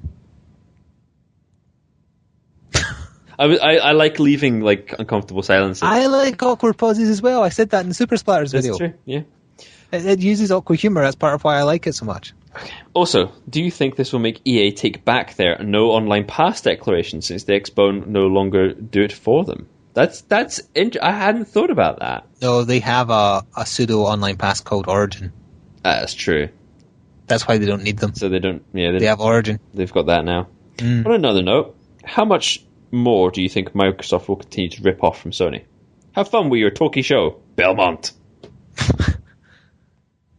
I like leaving uncomfortable silences. I like awkward pauses as well. I said that in the Super Splatters video. That's true, yeah. It uses awkward humour. That's part of why I like it so much. Okay. Also, do you think this will make EA take back their no online pass declaration since the Xbox no longer do it for them? I hadn't thought about that. No, they have a pseudo online pass called Origin. That's true. That's why they don't need them. So they don't. Yeah, they have Origin. They've got that now. On another note, how much more do you think Microsoft will continue to rip off from Sony? Have fun with your talkie show, Belmont.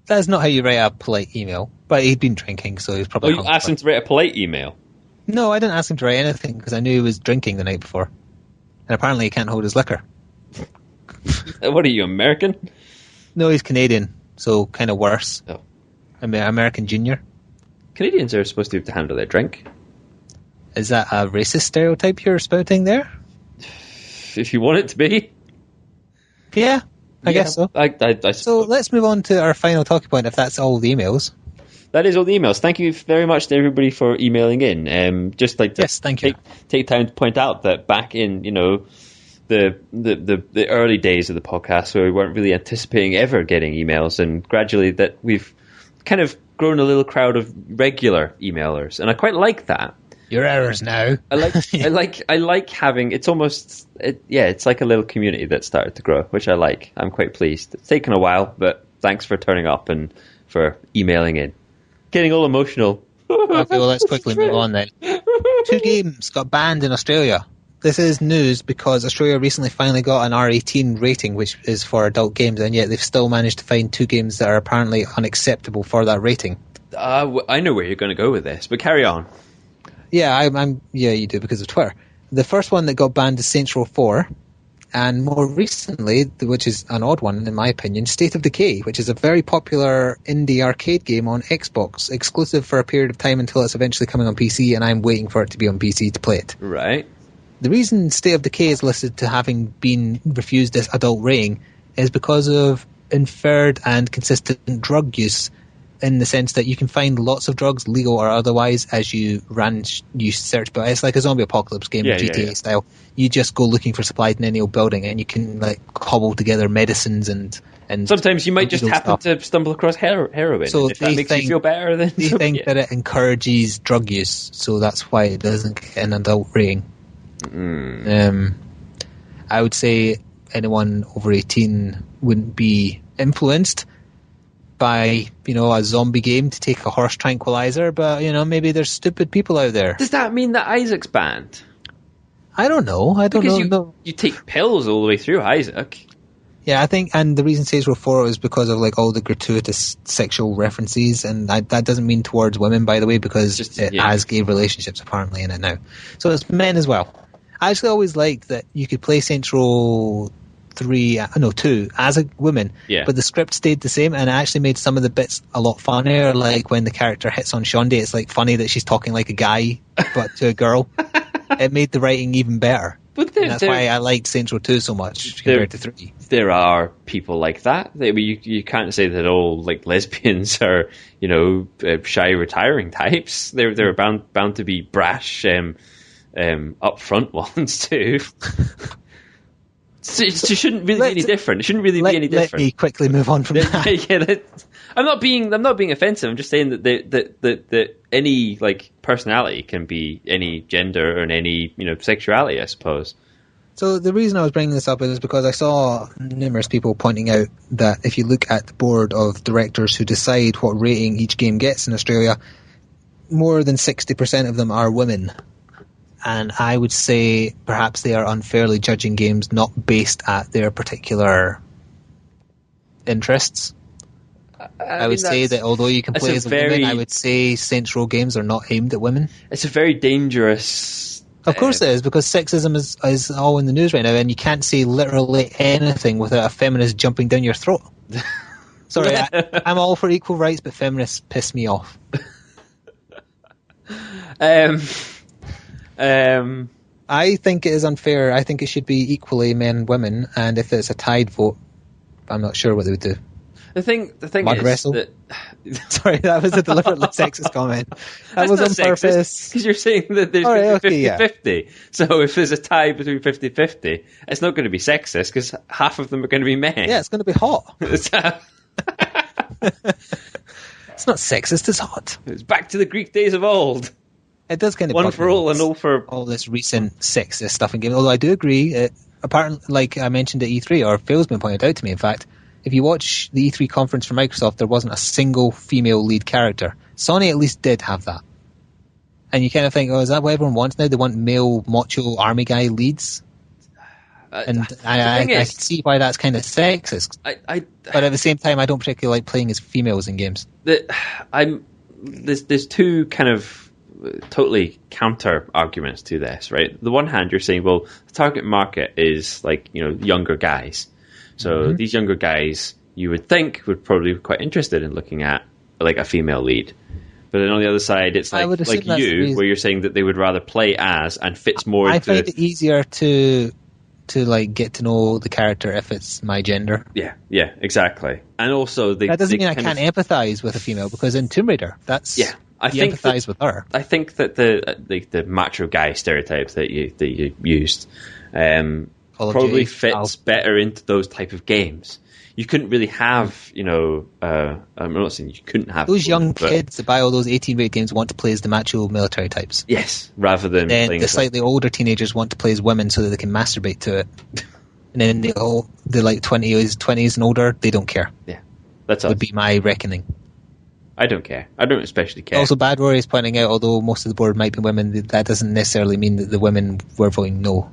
That's not how you write a polite email. But he'd been drinking, so he was probably... Oh, you asked him to write a polite email? No, I didn't ask him to write anything, because I knew he was drinking the night before. And apparently he can't hold his liquor. What are you, American? No, he's Canadian, so kind of worse. Oh. American junior. Canadians are supposed to have to handle their drink. Is that a racist stereotype you're spouting there? If you want it to be. Yeah, I guess so. So let's move on to our final talking point, if that's all the emails. That is all the emails. Thank you very much to everybody for emailing in. Yes, thank you. Take time to point out that back in, the early days of the podcast, where we weren't really anticipating ever getting emails, and gradually that we've kind of grown a little crowd of regular emailers, and I quite like that. Your errors now. I like having, it's almost, it's like a little community that started to grow, which I like. I'm quite pleased. It's taken a while, but thanks for turning up and for emailing in. Getting all emotional. Okay, well, let's quickly move on then. 2 games got banned in Australia. This is news because Australia recently finally got an R18 rating, which is for adult games, and yet they've still managed to find 2 games that are apparently unacceptable for that rating. I know where you're going to go with this, but carry on. Yeah, yeah, you do, because of Twitter. The first one that got banned is Saints Row 4, and more recently, which is an odd one in my opinion, State of Decay, which is a very popular indie arcade game on Xbox, exclusive for a period of time until it's eventually coming on PC, and I'm waiting for it to be on PC to play it. Right. The reason State of Decay is listed to having been refused this adult rating is because of inferred and consistent drug use. in the sense that you can find lots of drugs, legal or otherwise, as you search. But it's like a zombie apocalypse game, GTA style. You just go looking for supplies in any old building, and you can like cobble together medicines and sometimes you might just happen to stumble across heroin. So and if that makes you feel better, then they think that it encourages drug use, so that's why it doesn't get an adult rating. I would say anyone over 18 wouldn't be influenced by a zombie game to take a horse tranquilizer, but maybe there's stupid people out there. Does that mean that Isaac's banned? I don't know. You take pills all the way through Isaac. Yeah, I think, and the reason Saints Row 4 is because of like all the gratuitous sexual references, and that doesn't mean towards women, by the way, because it has gay relationships apparently in it now. So it's men as well. I actually always liked that you could play Saints Row 2 as a woman, but the script stayed the same, and it actually made some of the bits a lot funnier, like when the character hits on Shonda, it's like funny that she's talking like a guy, but to a girl. It made the writing even better. But that's why I liked Saints Row 2 so much compared to 3. There are people like that. You can't say that all like lesbians are, shy, retiring types. They're bound to be brash, upfront ones too. It shouldn't really be any different. It shouldn't really be any different. Let me quickly move on from that. I'm not being offensive. I'm just saying that any like personality can be any gender and any sexuality, I suppose. So the reason I was bringing this up is because I saw numerous people pointing out that if you look at the board of directors who decide what rating each game gets in Australia, more than 60% of them are women. And I would say perhaps they are unfairly judging games not based at their particular interests. I would say that although you can play as a woman, I would say Saints Row games are not aimed at women. It's a very dangerous... Of course it is, because sexism is all in the news right now, and you can't say literally anything without a feminist jumping down your throat. Sorry, I'm all for equal rights, but feminists piss me off. I think it is unfair. I think it should be equally men and women, and if it's a tied vote, I'm not sure what they would do. The thing Mud is wrestle? that... Sorry, that was a deliberately sexist comment. That was on purpose. Because you're saying that there's 50-50. So if there's a tie between 50-50, it's not going to be sexist because half of them are going to be men. Yeah, it's going to be hot. It's not sexist, it's hot. It's back to the Greek days of old. It does kind of one for all and all for... all this recent sexist stuff in games. Although I do agree, apparently, like I mentioned at E3, or Phil's been pointed out to me, in fact, if you watch the E3 conference for Microsoft, there wasn't a single female lead character. Sony at least did have that. And you kind of think, is that what everyone wants now? They want male macho army guy leads? And I can see why that's kind of sexist. But at the same time, I don't particularly like playing as females in games. There's two kind of totally counter arguments to this, right? The one hand, you're saying, well, the target market is like, younger guys. So these younger guys, you would think, would probably be quite interested in looking at like a female lead. But then on the other side, it's like you, where you're saying that they would rather play as and fits more into... I find it easier to like get to know the character if it's my gender. Yeah, exactly. And also... that doesn't mean I can't empathise with a female, because in Tomb Raider, that's... Yeah, I think empathise with her. I think that the macho guy stereotypes that you used... probably fits better into those type of games. You couldn't really have, I'm not saying you couldn't have... Those young kids that buy all those 18-rated games want to play as the macho military types. Yes, rather than... Then the slightly older teenagers want to play as women so that they can masturbate to it. And then the like 20s and older, they don't care. Yeah, that's would be my reckoning. I don't care. I don't especially care. Also, Bad Rory is pointing out, although most of the board might be women, that doesn't necessarily mean that the women were voting no.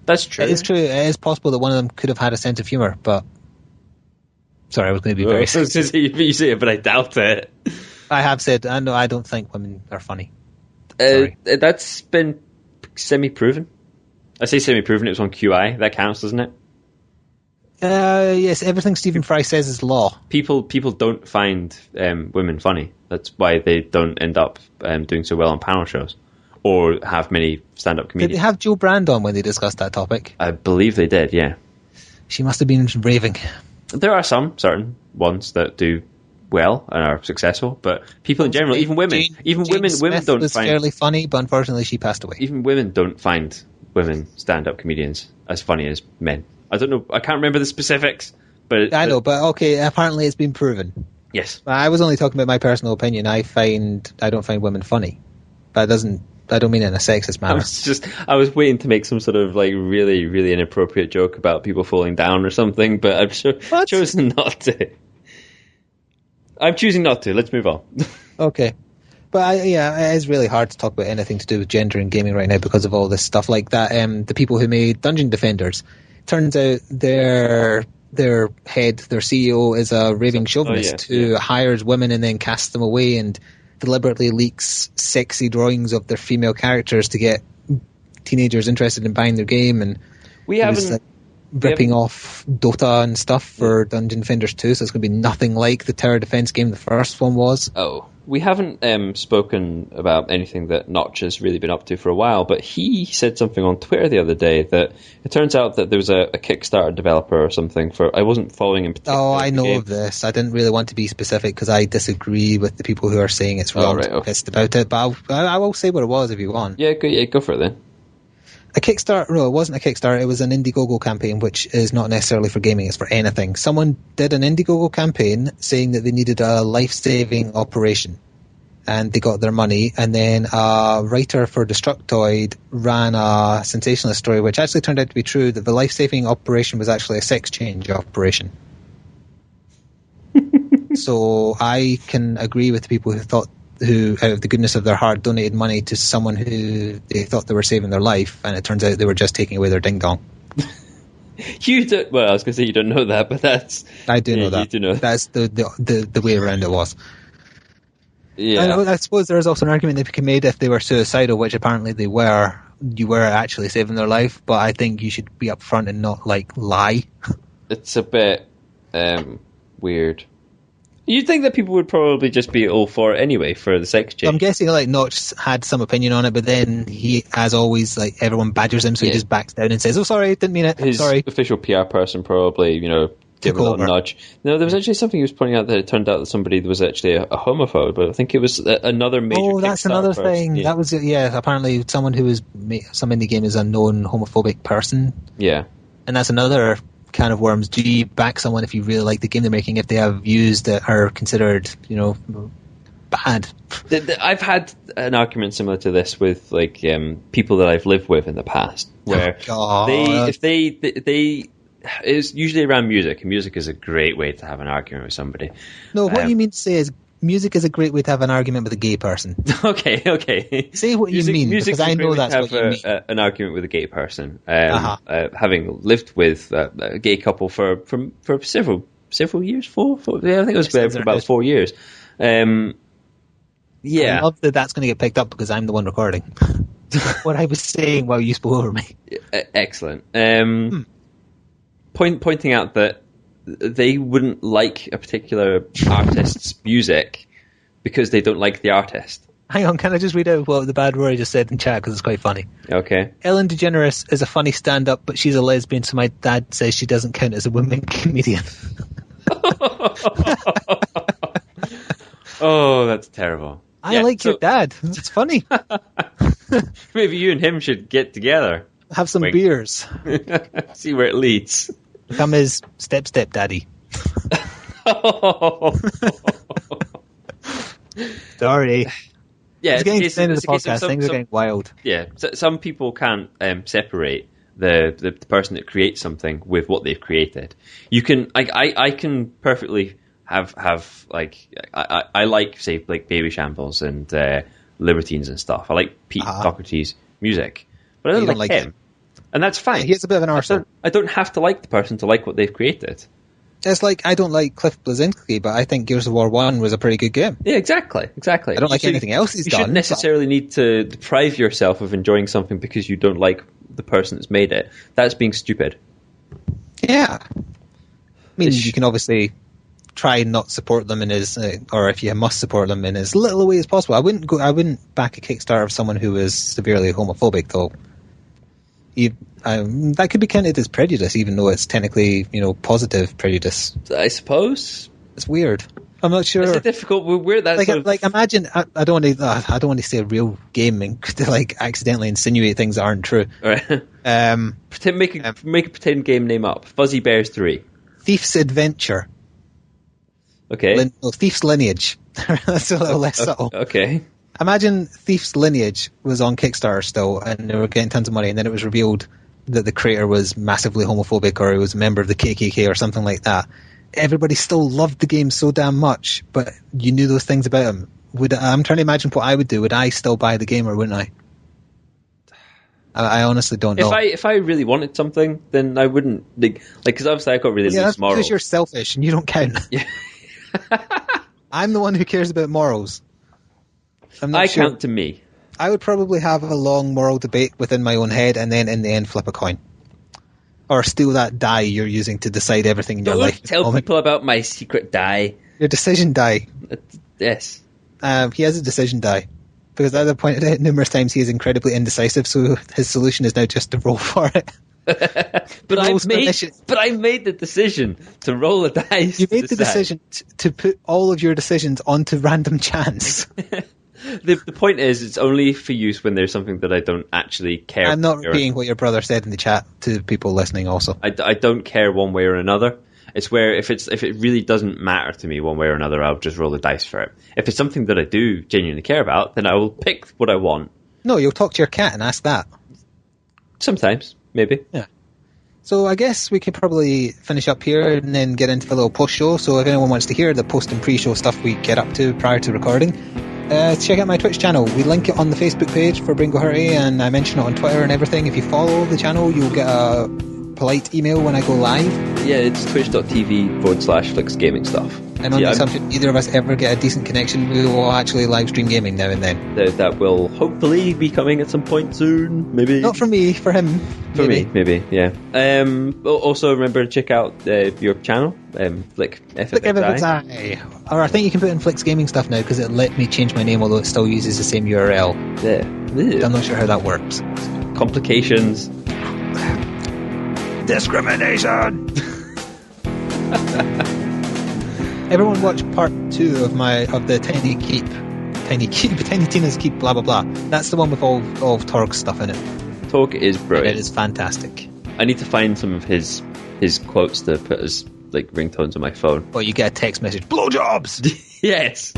That's true. It is true. It is possible that one of them could have had a sense of humour, but... Sorry, I was going to be very... You say it, but I doubt it. I have said, I don't think women are funny. That's been semi-proven. I say semi-proven, it was on QI. That counts, doesn't it? Yes, everything Stephen Fry says is law. People don't find women funny. That's why they don't end up doing so well on panel shows. Or have many stand-up comedians. Did they have Joe Brand on when they discussed that topic? I believe they did, yeah. She must have been raving. There are some certain ones that do well and are successful, but people in general, even women, women don't was find fairly funny, but unfortunately she passed away. Even women don't find women stand-up comedians as funny as men. I don't know. I can't remember the specifics, but I know. But okay, apparently it's been proven. Yes, I was only talking about my personal opinion. I don't find women funny, but I don't mean it in a sexist manner. I was waiting to make some sort of like really, really inappropriate joke about people falling down or something, but I've chosen not to. I'm choosing not to. Let's move on. Okay. But it is really hard to talk about anything to do with gender in gaming right now because of all this stuff like that. The people who made Dungeon Defenders, turns out their head, their CEO, is a raving chauvinist who hires women and then casts them away and deliberately leaks sexy drawings of their female characters to get teenagers interested in buying their game. And ripping off Dota and stuff for Dungeon Defenders 2, so it's going to be nothing like the tower defense game the first one was. Oh, we haven't spoken about anything that Notch has really been up to for a while, but he said something on Twitter the other day that it turns out that there was a Kickstarter developer or something for... I wasn't following in particular. Oh, I know of this. I didn't really want to be specific because I disagree with the people who are saying it's wrong pissed about it, but I will say what it was if you want. Yeah, go for it then. A Kickstarter, no, it wasn't a Kickstarter, it was an Indiegogo campaign, which is not necessarily for gaming, it's for anything. Someone did an Indiegogo campaign saying that they needed a life-saving operation, and they got their money, and then a writer for Destructoid ran a sensationalist story, which actually turned out to be true, that the life-saving operation was actually a sex change operation. So I can agree with the people who, out of the goodness of their heart, donated money to someone who they thought they were saving their life, and it turns out they were just taking away their ding-dong. You don't... Well, I was going to say you don't know that, but that's... I do know that. You do know. That's the way around it was. Yeah. I suppose there is also an argument that could be made if they were suicidal, which apparently they were. You were actually saving their life, but I think you should be upfront and not, lie. It's a bit weird. You'd think that people would probably just be all for it anyway, for the sex change. I'm guessing Notch had some opinion on it, but then he, as always, everyone badgers him, so he just backs down and says, "Oh, sorry, didn't mean it. His sorry." Official PR person probably, gave a little nudge. No, there was actually something he was pointing out that it turned out that somebody was actually a homophobe, but I think it was another major. Oh, that's another thing. Yeah. That was apparently someone who was some indie game is a known homophobic person. Yeah, and that's another can of worms. Do you back someone if you really like the game they're making if they have views that are considered, bad? I've had an argument similar to this with people that I've lived with in the past, where it's usually around music, and music is a great way to have an argument with somebody. No, what you mean to say is music is a great way to have an argument with a gay person. Okay. Say what you mean, because I know that's what you mean. An argument with a gay person. Having lived with a gay couple for several years, four, I think it was for about 4 years. I love that that's going to get picked up because I'm the one recording. What I was saying while you spoke over me. Excellent. Pointing out that they wouldn't like a particular artist's music because they don't like the artist. Hang on, can I just read out what the bad Rory just said in chat because it's quite funny? Okay. Ellen DeGeneres is a funny stand-up, but she's a lesbian, so my dad says she doesn't count as a woman comedian. Oh, that's terrible. I like your dad. It's funny. Maybe you and him should get together. Have some beers. See where it leads. Become his step-daddy. Sorry. Yeah, it's getting to the end of the podcast. Things are getting wild. Yeah, some people can't separate the person that creates something with what they've created. You can, I can perfectly have I like, say, Baby Shambles and Libertines and stuff. I like Pete Doherty's music, but I don't like him. And that's fine. He's a bit of an arsehole. I don't have to like the person to like what they've created. Just like I don't like Cliff Bleszinski, but I think Gears of War 1 was a pretty good game. Yeah, exactly. I don't like anything else he's done. You shouldn't necessarily need to deprive yourself of enjoying something because you don't like the person that's made it. That's being stupid. Yeah. I mean, you can obviously try and not support them in his, or if you must support them in as little a way as possible. I wouldn't back a Kickstarter of someone who is severely homophobic, though. That could be counted as prejudice, even though it's technically, positive prejudice. I suppose. It's weird. I'm not sure. It's a difficult. Where that like imagine. I don't want to say a real game and to like accidentally insinuate things that aren't true. Right. Make a pretend game name up. Fuzzy Bears 3. Thief's Adventure. Okay. Thief's Lineage. That's a little less subtle. Okay. Imagine Thief's Lineage was on Kickstarter still, and they were getting tons of money, and then it was revealed that the creator was massively homophobic, or he was a member of the KKK, or something like that. Everybody still loved the game so damn much, but you knew those things about him. I'm trying to imagine what I would do. Would I still buy the game, or wouldn't I? I honestly don't know. If I really wanted something, then I wouldn't because obviously I got really loose morals. Because you're selfish and you don't count. Yeah. I'm the one who cares about morals. I count to me. I would probably have a long moral debate within my own head, and then in the end flip a coin. Or steal that die you're using to decide everything in your life. Tell people about my secret die. Your decision die. Yes. He has a decision die. Because as I pointed out numerous times, he is incredibly indecisive, so his solution is now just to roll for it. But I made the decision to roll a dice. You made the decision to put all of your decisions onto random chance. The point is, it's only for use when there's something that I don't actually care. I'm not repeating what your brother said in the chat to people listening also. I don't care one way or another. It's where if it really doesn't matter to me one way or another, I'll just roll the dice for it. If it's something that I do genuinely care about, then I will pick what I want. No, you'll talk to your cat and ask that. Sometimes, maybe. Yeah. So I guess we could probably finish up here and then get into the little post-show. So if anyone wants to hear the post and pre-show stuff we get up to prior to recording, check out my Twitch channel. We link it on the Facebook page for Bringo Hurty, and I mention it on Twitter and everything. If you follow the channel, you'll get a polite email when I go live. Yeah, it's twitch.tv/FlixGaming stuff. And on the assumption either of us ever get a decent connection, we will actually live stream gaming now and then. That will hopefully be coming at some point soon, maybe. Not for me, for him. For me, maybe, yeah. Also, remember to check out your channel, Flick FFXI. Or I think you can put in Flick's Gaming stuff now because it let me change my name, although it still uses the same URL. Yeah. I'm not sure how that works. Complications. Discrimination. Everyone watch part 2 of the Tiny Tina's Keep, blah blah blah. That's the one with all of Torg's stuff in it. Torg is brilliant. It is fantastic. I need to find some of his quotes to put as ringtones on my phone. Or you get a text message. Blowjobs. Yes.